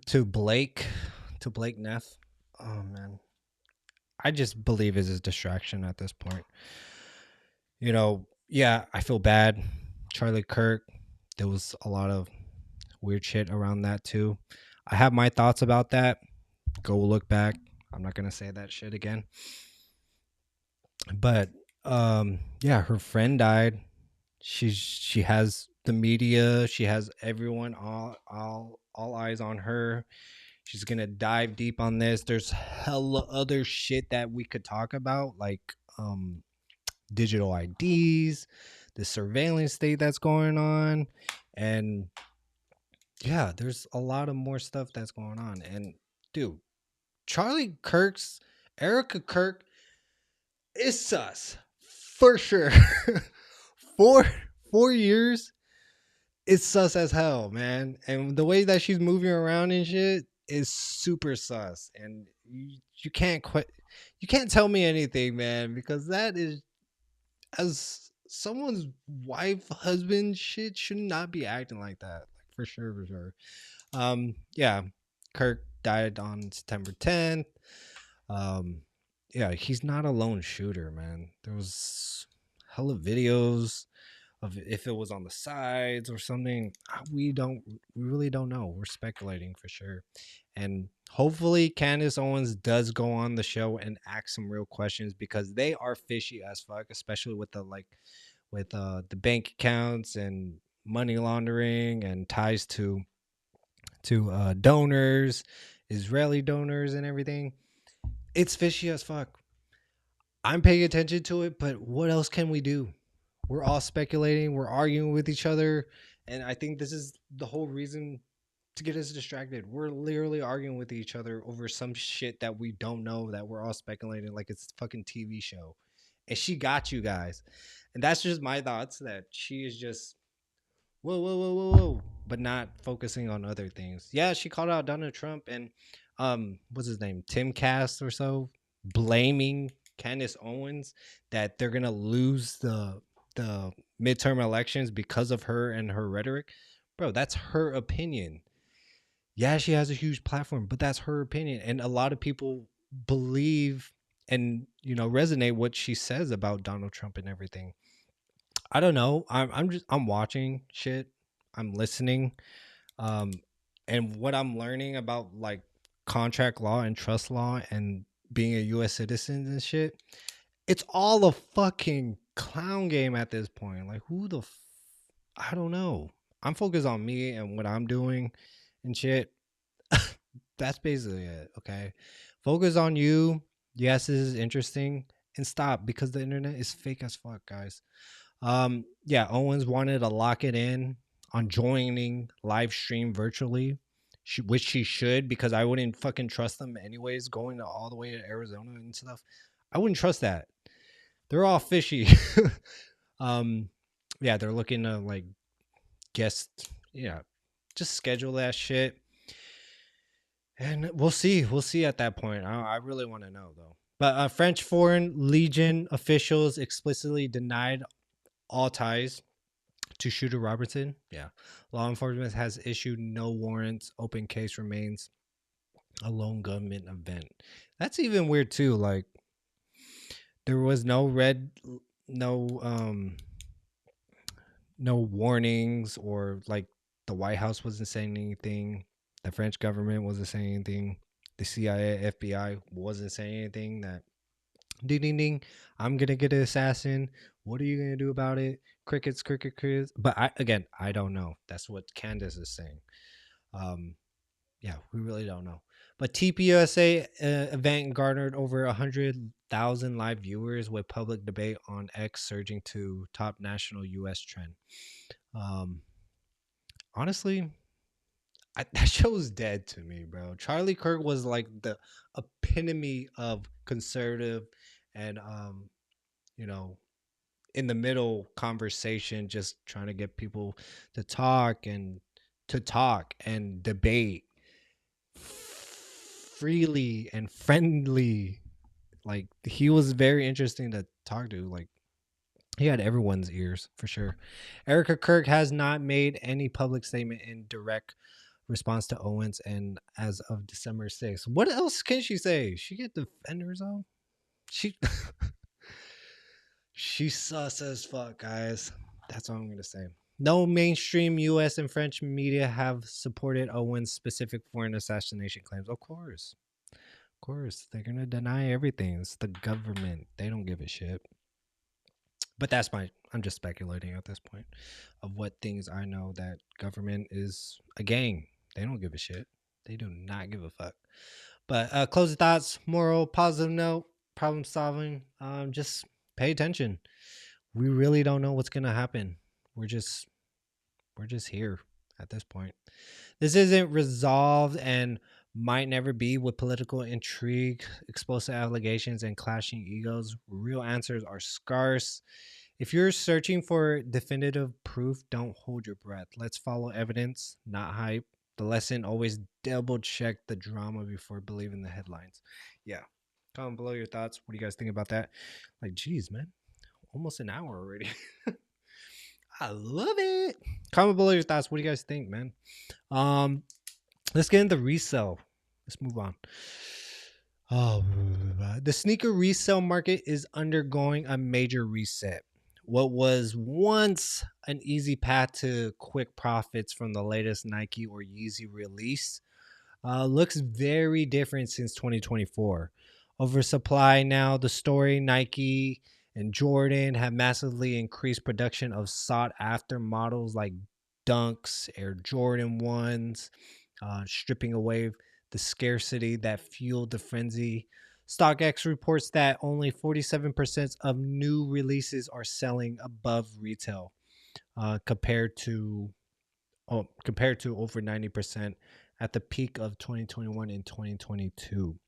To Blake, to Blake Neff. Oh man, I just believe it's a distraction at this point. Yeah, I feel bad. Charlie Kirk, there was a lot of weird shit around that too. I have my thoughts about that. Go look back. I'm not gonna say that shit again. But yeah, her friend died. She has the media. She has everyone all eyes on her. She's gonna dive deep on this. There's hella other shit that we could talk about, like digital IDs, the surveillance state that's going on, and yeah, there's a lot of more stuff that's going on. And dude, Charlie Kirk's Erica Kirk is sus for sure. four 4 years is sus as hell, man. And the way that she's moving around and shit is super sus. And you can't quit. You can't tell me anything, man, because that is as someone's wife, husband, shit should not be acting like that. Like for sure, for sure. Yeah, Kirk died on September 10th. Yeah, he's not a lone shooter, man. There was hella videos of if it was on the sides or something. We really don't know. We're speculating for sure. And hopefully Candace Owens does go on the show and ask some real questions because they are fishy as fuck, especially with the bank accounts and money laundering and ties to donors, Israeli donors and everything. It's fishy as fuck. I'm paying attention to it, but what else can we do? We're all speculating, we're arguing with each other, and I think this is the whole reason to get us distracted. We're literally arguing with each other over some shit that we don't know, that we're all speculating like it's a fucking TV show. And she got you guys. And that's just my thoughts, that she is just whoa, whoa, whoa, whoa, whoa, but not focusing on other things. Yeah, she called out Donald Trump and what's his name? Tim Cast or so, blaming Candace Owens that they're gonna lose the midterm elections because of her and her rhetoric. Bro, that's her opinion. Yeah, she has a huge platform, but that's her opinion. And a lot of people believe and resonate what she says about Donald Trump and everything. I don't know. I'm watching shit. I'm listening. Um, and what I'm learning about like contract law and trust law and being a U.S. citizen and shit, it's all a fucking clown game at this point. Like I don't know. I'm focused on me and what I'm doing and shit. That's basically it. Okay, focus on you. Yes, this is interesting, and stop because the internet is fake as fuck, guys. Yeah, Owens wanted to lock it in on joining live stream virtually, which she should, because I wouldn't fucking trust them anyways, going all the way to Arizona and stuff. I wouldn't trust that. They're all fishy. um, yeah, they're looking to like guest, yeah, just schedule that shit, and we'll see. We'll see at that point. I really want to know though. But French Foreign Legion officials explicitly denied all ties to Shooter Robertson. Yeah. Law enforcement has issued no warrants. Open case remains a lone gunman event. That's even weird too. Like there was no no warnings, or like the White House wasn't saying anything. The French government wasn't saying anything. The CIA, FBI wasn't saying anything that ding ding ding, I'm gonna get an assassin. What are you gonna do about it? Crickets, crickets. But I don't know. That's what Candace is saying. Yeah, we really don't know. But TPUSA event garnered over 100,000 live viewers, with public debate on X surging to top national US trend. Honestly, that show's dead to me, bro. Charlie Kirk was like the epitome of conservative and you know in the middle conversation, just trying to get people to talk and debate freely and friendly. Like, he was very interesting to talk to. Like, he had everyone's ears for sure. Erica Kirk has not made any public statement in direct response to Owens, and as of December 6th, what else can she say? She get defenders on. She's sus as fuck, guys. That's all I'm gonna say. No mainstream U.S. and French media have supported Owens' specific foreign assassination claims. Of course, they're gonna deny everything. It's the government. They don't give a shit. But I'm just speculating at this point of what things I know. That government is a gang. They don't give a shit. They do not give a fuck. But closing thoughts, moral, positive note, problem solving. Just pay attention. We really don't know what's gonna happen. We're just here at this point. This isn't resolved and might never be with political intrigue, explosive allegations, and clashing egos. Real answers are scarce. If you're searching for definitive proof, don't hold your breath. Let's follow evidence, not hype. The lesson: always double check the drama before believing the headlines. Yeah. Comment below your thoughts. What do you guys think about that? Like, geez, man. Almost an hour already. I love it. Comment below your thoughts. What do you guys think, man? Let's get into resale. Let's move on. Oh, the sneaker resale market is undergoing a major reset. What was once an easy path to quick profits from the latest Nike or Yeezy release looks very different since 2024. Oversupply now. The story: Nike and Jordan have massively increased production of sought-after models like Dunks, Air Jordan 1s, stripping away the scarcity that fueled the frenzy. StockX reports that only 47% of new releases are selling above retail, compared to over 90% at the peak of 2021 and 2022.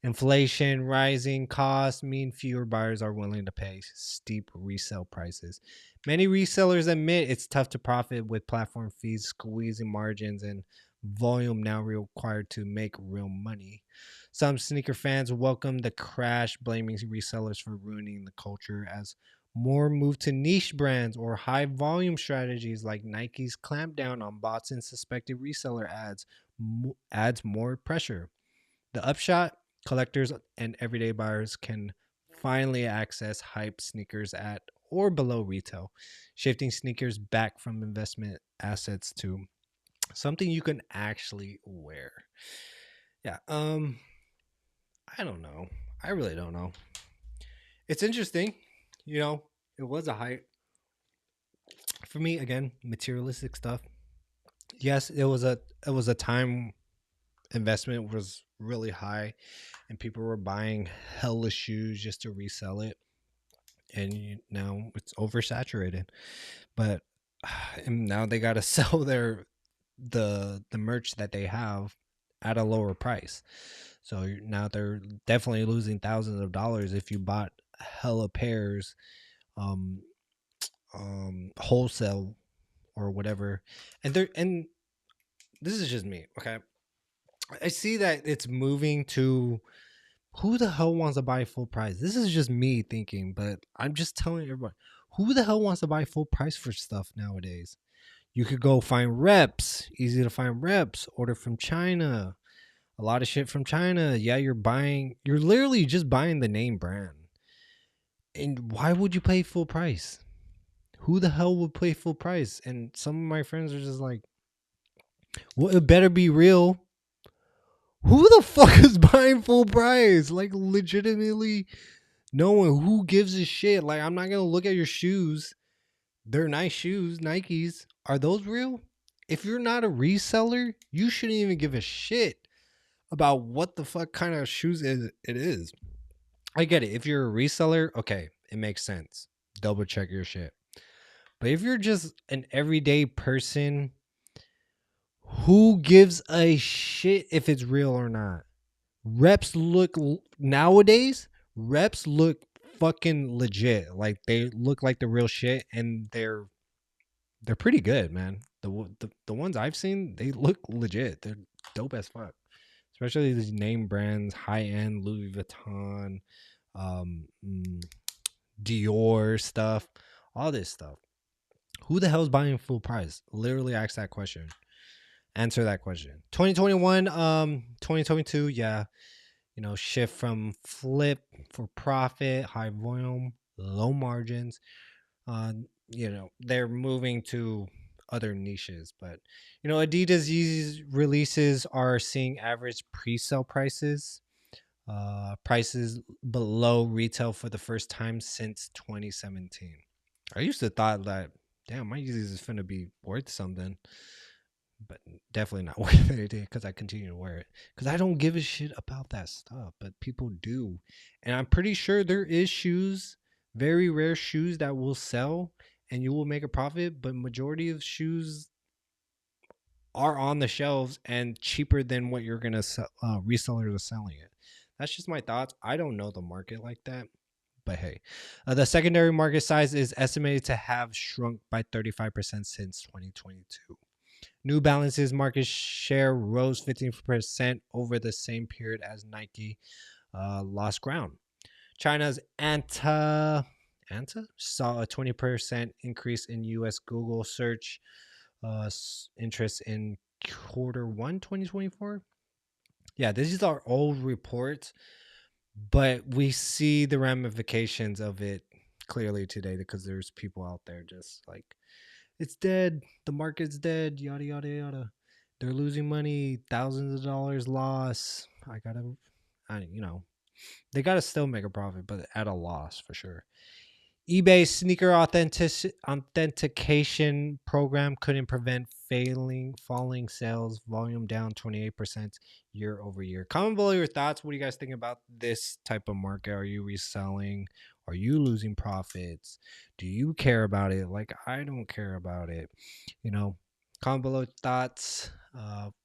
Inflation, rising costs mean fewer buyers are willing to pay steep resale prices. Many resellers admit it's tough to profit with platform fees squeezing margins and volume now required to make real money. Some sneaker fans welcome the crash, blaming resellers for ruining the culture as more move to niche brands or high volume strategies like Nike's clampdown on bots and suspected reseller adds more pressure. The upshot: collectors and everyday buyers can finally access hype sneakers at or below retail, shifting sneakers back from investment assets to something you can actually wear. Yeah, I don't know. I really don't know. It's interesting. It was a hype. For me, again, materialistic stuff. Yes, it was a time investment was really high and people were buying hella shoes just to resell it, and now it's oversaturated. But and now they got to sell the merch that they have at a lower price. So now they're definitely losing thousands of dollars if you bought hella pairs wholesale or whatever. And this is just me, okay? I see that it's moving to who the hell wants to buy full price? This is just me thinking, but I'm just telling everybody, who the hell wants to buy full price for stuff nowadays? You could go find reps, easy to find reps, order from China, a lot of shit from China. Yeah, you're literally just buying the name brand. And why would you pay full price? Who the hell would pay full price? And some of my friends are just like, well, it better be real. Who the fuck is buying full price? Like, legitimately, no one. Who gives a shit? Like, I'm not gonna look at your shoes. They're nice shoes, Nikes. Are those real? If you're not a reseller, you shouldn't even give a shit about what the fuck kind of shoes it is. I get it. If you're a reseller, okay, it makes sense. Double check your shit. But if you're just an everyday person, who gives a shit if it's real or not? Nowadays, reps look fucking legit. Like they look like the real shit, and they're pretty good, man. The ones I've seen, they look legit. They're dope as fuck. Especially these name brands, high end Louis Vuitton, um, Dior stuff, all this stuff. Who the hell's buying full price? Literally ask that question. Answer that question. 2021, 2022, yeah. Shift from flip for profit, high volume, low margins. They're moving to other niches, but Adidas Yeezy releases are seeing average pre-sale prices below retail for the first time since 2017. I used to thought that, damn, my Yeezys is finna be worth something, but definitely not worth anything because I continue to wear it because I don't give a shit about that stuff, but people do. And I'm pretty sure there is shoes, very rare shoes that will sell and you will make a profit, but majority of shoes are on the shelves and cheaper than what you're gonna sell, resellers are selling it. That's just my thoughts. I don't know the market like that, but hey, the secondary market size is estimated to have shrunk by 35% since 2022. New Balance's market share rose 15% over the same period as Nike lost ground. China's Anta saw a 20% increase in U.S. Google search interest in Q1 2024. Yeah, these are old reports, but we see the ramifications of it clearly today because there's people out there just like, it's dead, the market's dead, yada yada yada. They're losing money, thousands of dollars loss. They gotta still make a profit, but at a loss for sure. eBay's sneaker authentication program couldn't prevent falling sales volume down 28% year over year. Comment below your thoughts. What do you guys think about this type of market? Are you reselling? Are you losing profits? Do you care about it? Like, I don't care about it. Comment below thoughts.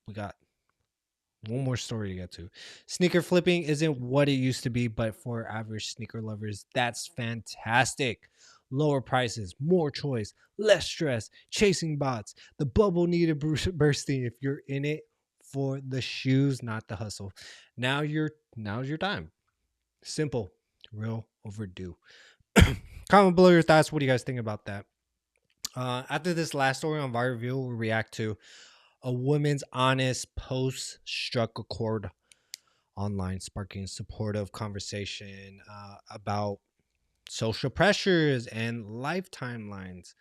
We got one more story to get to. Sneaker flipping isn't what it used to be, but for average sneaker lovers, that's fantastic. Lower prices, more choice, less stress, chasing bots. The bubble needed bursting if you're in it for the shoes, not the hustle. Now's your time. Simple, real overdue. Comment below your thoughts. What do you guys think about that? After this last story on Viral Review, we'll react to a woman's honest post struck a chord online, sparking supportive conversation about social pressures and life timelines.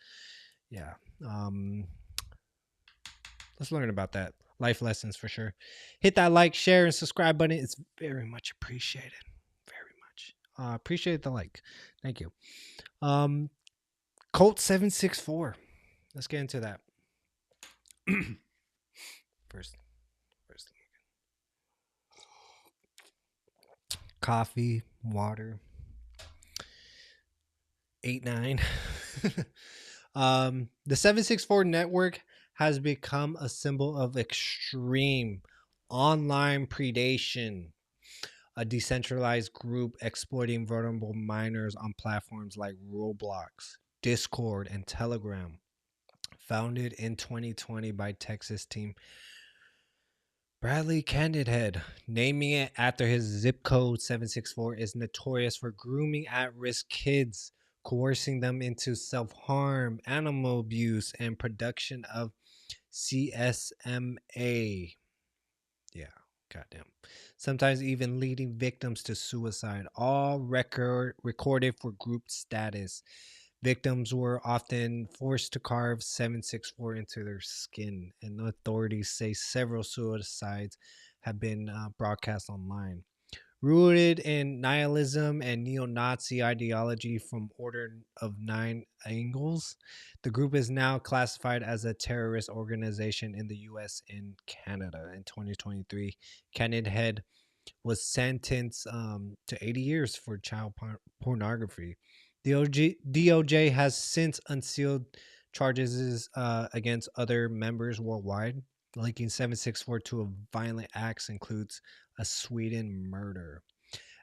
Yeah. Let's learn about that. Life lessons for sure. Hit that like, share, and subscribe button. It's very much appreciated. Very much. Appreciate the like. Thank you. Cult764. Let's get into that. First, coffee, water. 8-9. The 764 network has become a symbol of extreme online predation, a decentralized group exploiting vulnerable minors on platforms like Roblox, Discord, and Telegram. Founded in 2020 by Texas team Bradley Candidhead, naming it after his zip code 764, is notorious for grooming at-risk kids, coercing them into self-harm, animal abuse, and production of CSMA. Yeah, goddamn. Sometimes even leading victims to suicide, all recorded for group status. Victims were often forced to carve 764 into their skin, and authorities say several suicides have been broadcast online. Rooted in nihilism and neo-Nazi ideology from Order of Nine Angles, the group is now classified as a terrorist organization in the U.S. and Canada. In 2023, Candidhead was sentenced to 80 years for child pornography. The DOJ has since unsealed charges against other members worldwide, linking 764 to violent acts includes a Sweden murder.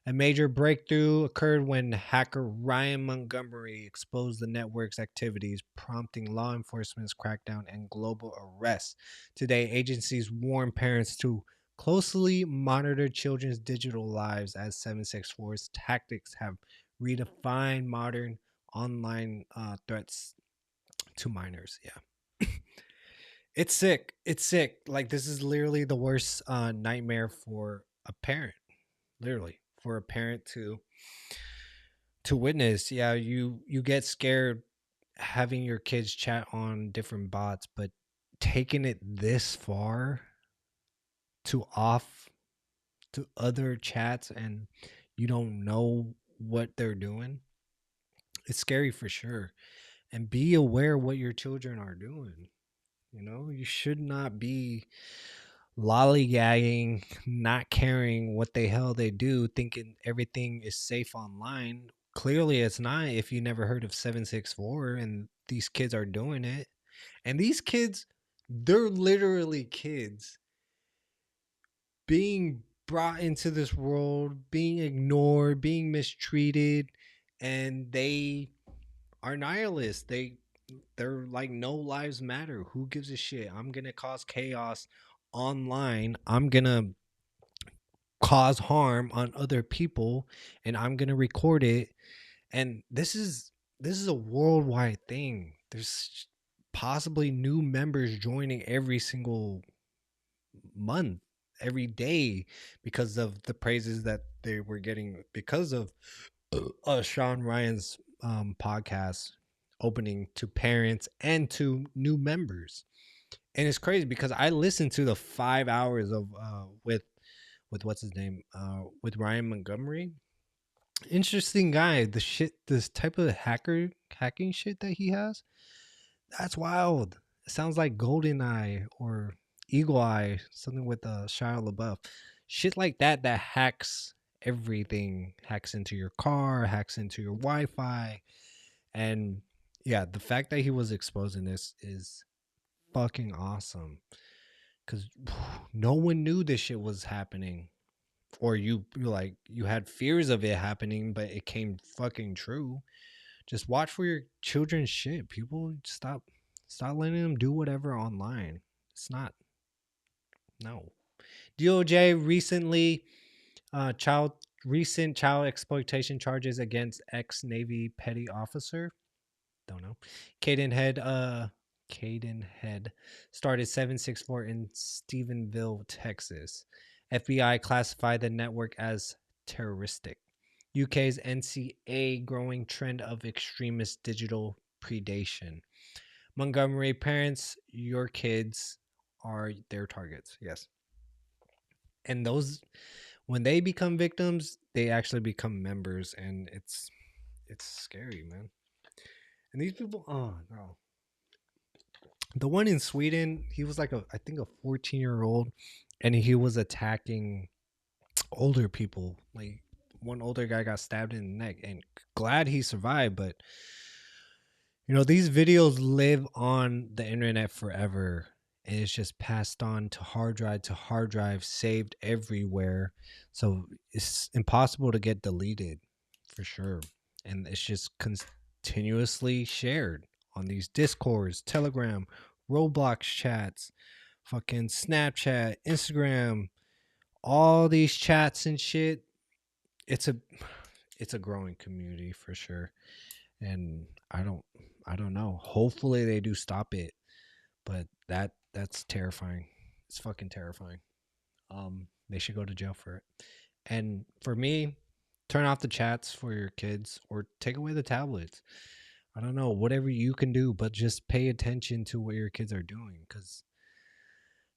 A major breakthrough occurred when hacker Ryan Montgomery exposed the network's activities, prompting law enforcement's crackdown and global arrests. Today, agencies warn parents to closely monitor children's digital lives as 764's tactics have redefined modern online threats to minors. Yeah. It's sick. It's sick. Like, this is literally the worst nightmare for a parent. Literally, for a parent to witness. Yeah, you get scared having your kids chat on different bots, but taking it this far to off to other chats and you don't know what they're doing, it's scary for sure. And be aware what your children are doing. You know, you should not be lollygagging, not caring what the hell they do, thinking everything is safe online. Clearly, it's not if you never heard of 764 and these kids are doing it. And these kids, they're literally kids being brought into this world, being ignored, being mistreated, and they are nihilists. They're like, no lives matter. Who gives a shit? I'm gonna cause chaos online. I'm gonna cause harm on other people, and I'm gonna record it. And this is a worldwide thing. There's possibly new members joining every single month, every day, because of the praises that they were getting because of Sean Ryan's podcast opening to parents and to new members. And it's crazy because I listened to the 5 hours of with what's his name with Ryan Montgomery. Interesting guy. The shit, this type of hacking shit that he has, that's wild. It sounds like Golden Eye or Eagle Eye, something with Shia LaBeouf. Shit like that that hacks everything, hacks into your car, hacks into your Wi-Fi, and yeah, the fact that he was exposing this is fucking awesome. Because no one knew this shit was happening, or you had fears of it happening, but it came fucking true. Just watch for your children's shit. People, stop letting them do whatever online. It's not, no. DOJ recently child recent child exploitation charges against ex Navy petty officer. Don't know. Caden Head started 764 in Stephenville, Texas. FBI classified the network as terroristic. UK's NCA growing trend of extremist digital predation. Montgomery parents, your kids are their targets. Yes. And those, when they become victims, they actually become members, and it's scary, man. And these people, oh no. The one in Sweden, he was like I think a 14-year-old, and he was attacking older people. Like, one older guy got stabbed in the neck, and glad he survived, but these videos live on the internet forever, and it's just passed on to hard drive, saved everywhere. So it's impossible to get deleted for sure. And it's just continuously shared on these Discords, Telegram, Roblox chats, fucking Snapchat, Instagram, all these chats and shit. It's a growing community for sure. And I don't know. Hopefully they do stop it. But that's terrifying. It's fucking terrifying. They should go to jail for it. And for me, turn off the chats for your kids or take away the tablets. I don't know, whatever you can do, but just pay attention to what your kids are doing, because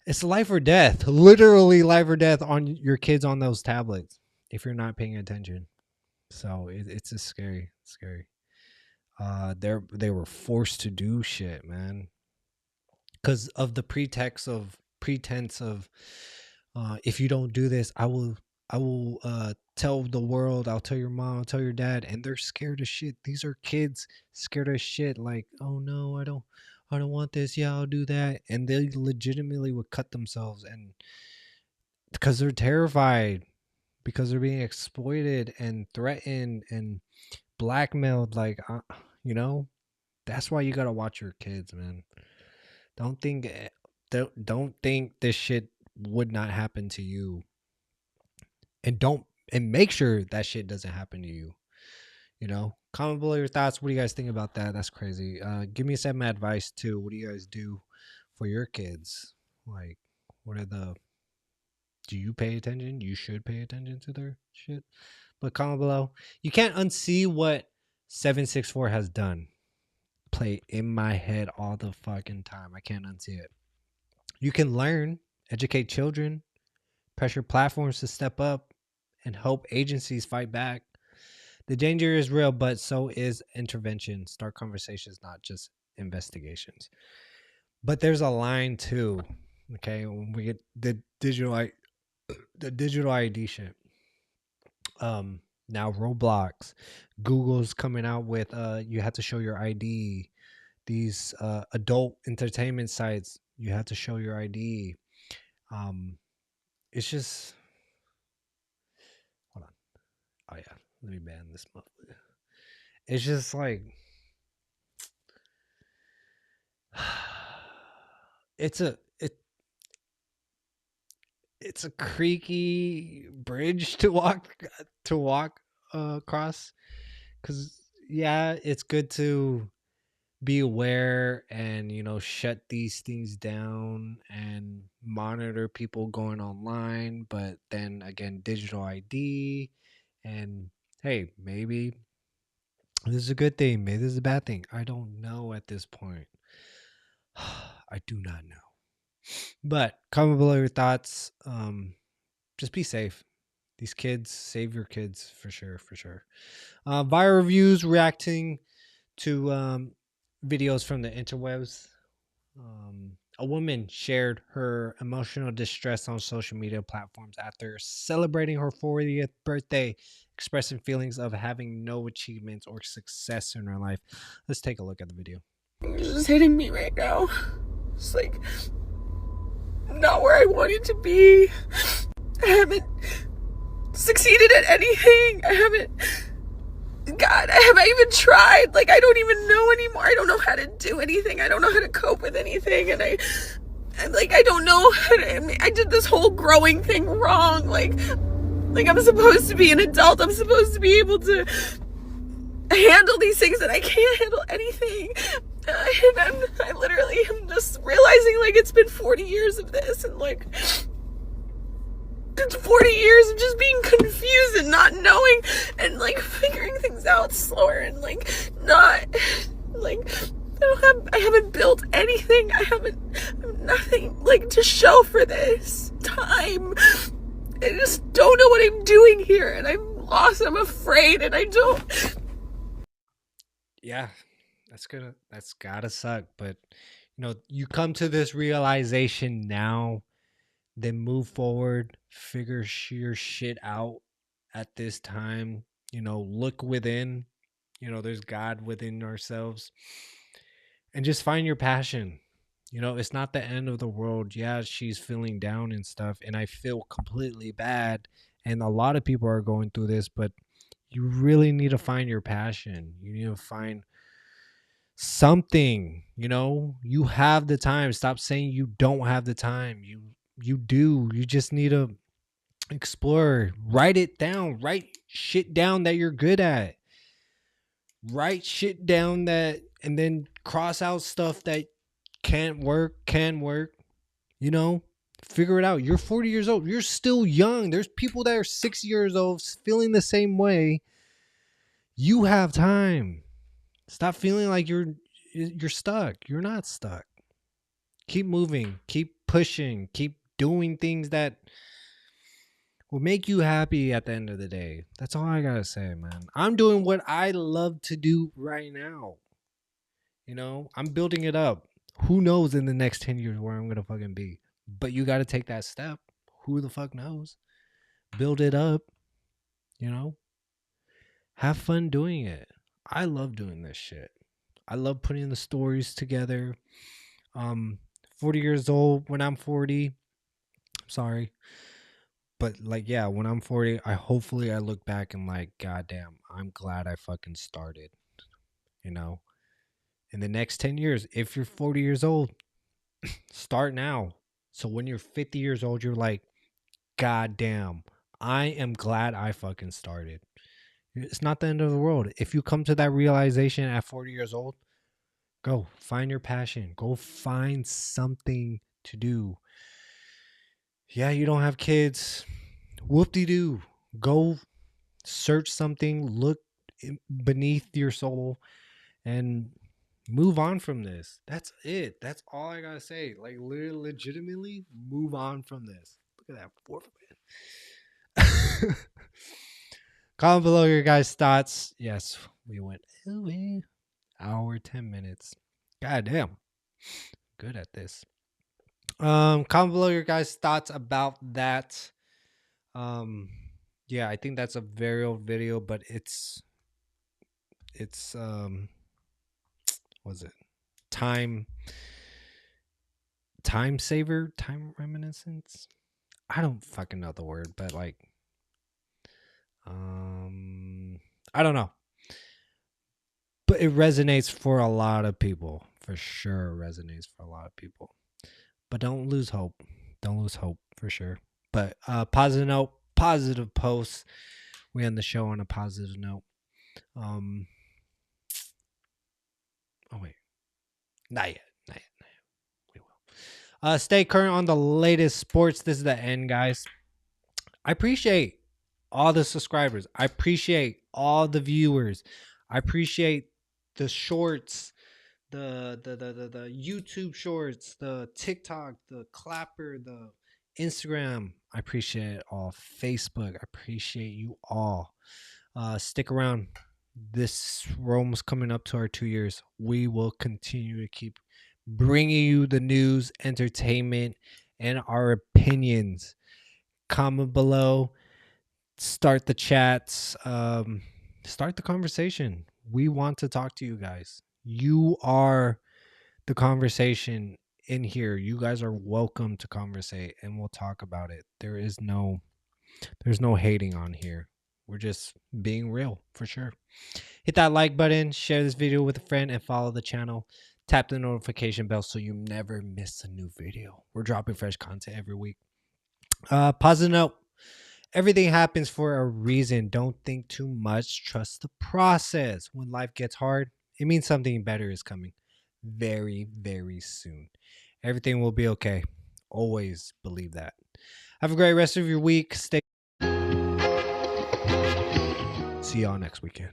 it's life or death, literally life or death on your kids on those tablets if you're not paying attention. So it's just scary. They were forced to do shit, man, because of the pretense of if you don't do this, I will tell the world, I'll tell your mom, I'll tell your dad, and they're scared as shit. These are kids scared as shit. Like, oh no, I don't want this. Yeah, I'll do that, and they legitimately would cut themselves, and because they're terrified. because they're being exploited and threatened and blackmailed. Like, that's why you gotta watch your kids, man. Don't think don't think this shit would not happen to you, and don't and make sure that shit doesn't happen to you. Comment below your thoughts. What do you guys think about that? That's crazy. Give me some advice too. What do you guys do for your kids? Like, what are the do you pay attention? You should pay attention to their shit. But comment below. You can't unsee what 764 has done. Play in my head all the fucking time. I can't unsee it. You can learn, educate children, pressure platforms to step up, and hope agencies fight back. The danger is real, but so is intervention. Start conversations, not just investigations. But there's a line too. Okay, when we get the digital ID shit. Now Roblox, Google's coming out with you have to show your ID. These adult entertainment sites, you have to show your ID. It's just hold on. Oh yeah, let me ban this motherfucker. It's just like it's a creaky bridge to walk across, because yeah, it's good to be aware and shut these things down and monitor people going online, but then again, digital ID, and hey, maybe this is a good thing, maybe this is a bad thing. I don't know at this point. I do not know. But comment below your thoughts. Just be safe. These kids, save your kids for sure, for sure. Viral reviews reacting to videos from the interwebs. A woman shared her emotional distress on social media platforms after celebrating her 40th birthday, expressing feelings of having no achievements or success in her life. Let's take a look at the video. It's just hitting me right now. It's like not where I wanted to be. I haven't succeeded at anything. God, have I even tried? Like, I don't even know anymore. I don't know how to do anything. I don't know how to cope with anything. And I'm like, I don't know how to, I did this whole growing thing wrong. Like I'm supposed to be an adult. I'm supposed to be able to handle these things, and I can't handle anything. And I literally am just realizing, like, it's been 40 years of this, and like, it's 40 years of just being confused and not knowing and like figuring things out slower, and like not like I haven't built anything. I have nothing like to show for this time. I just don't know what I'm doing here, and I'm lost. I'm afraid, and I don't. Yeah, that's gotta suck. But you come to this realization now, then move forward, figure your shit out at this time. Look within. There's God within ourselves, and just find your passion. It's not the end of the world. Yeah, she's feeling down and stuff, and I feel completely bad, and a lot of people are going through this, but you really need to find your passion. You need to find something. You have the time. Stop saying you don't have the time. You do. You just need to explore. Write it down. Write shit down that you're good at. Write shit down and then cross out stuff that can't work, can work. Figure it out. You're 40 years old. You're still young. There's people that are 6 years old feeling the same way. You have time. Stop feeling like you're stuck. You're not stuck. Keep moving. Keep pushing. Keep doing things that will make you happy at the end of the day. That's all I gotta say, man. I'm doing what I love to do right now. I'm building it up. Who knows in the next 10 years where I'm gonna fucking be? But you gotta take that step. Who the fuck knows? Build it up. Have fun doing it. I love doing this shit. I love putting the stories together. 40 years old when I'm 40. Sorry. but like, yeah, when I'm 40, hopefully I look back and like, goddamn, I'm glad I fucking started. You know, in the next 10 years, if you're 40 years old, start now. So when you're 50 years old, you're like, goddamn, I am glad I fucking started. It's not the end of the world. If you come to that realization at 40 years old, go find your passion. Go find something to do. Yeah, you don't have kids. Whoop-de-doo. Go search something, look beneath your soul, and move on from this. That's it. That's all I gotta say. Like, literally, legitimately, move on from this. Look at that fourth man. Comment below your guys' thoughts. Yes, we went hour 10 minutes. God damn, good at this. Comment below your guys' thoughts about that. Yeah, I think that's a very old video, but it's was it time saver, time reminiscence? I don't fucking know the word, but like, I don't know, but it resonates for a lot of people. For sure resonates for a lot of people, but don't lose hope. Don't lose hope for sure. But positive note, positive posts. We end the show on a positive note. Oh wait, not yet. We will. Stay current on the latest sports. This is the end, guys. I appreciate all the subscribers. I appreciate all the viewers. I appreciate the shorts, the YouTube shorts, the TikTok, the Clapper, the Instagram. I appreciate it all. Facebook. I appreciate you all. Stick around. This Rome's coming up to our 2 years. We will continue to keep bringing you the news, entertainment, and our opinions. Comment below. Start the chats. Start the conversation. We want to talk to you guys. You are the conversation in here. You guys are welcome to conversate, and we'll talk about it. There's no hating on here. We're just being real, for sure. Hit that like button, share this video with a friend, and follow the channel. Tap the notification bell so you never miss a new video. We're dropping fresh content every week. Positive note. Everything happens for a reason. Don't think too much. Trust the process. When life gets hard, it means something better is coming very, very soon. Everything will be okay. Always believe that. Have a great rest of your week. Stay. See y'all next weekend.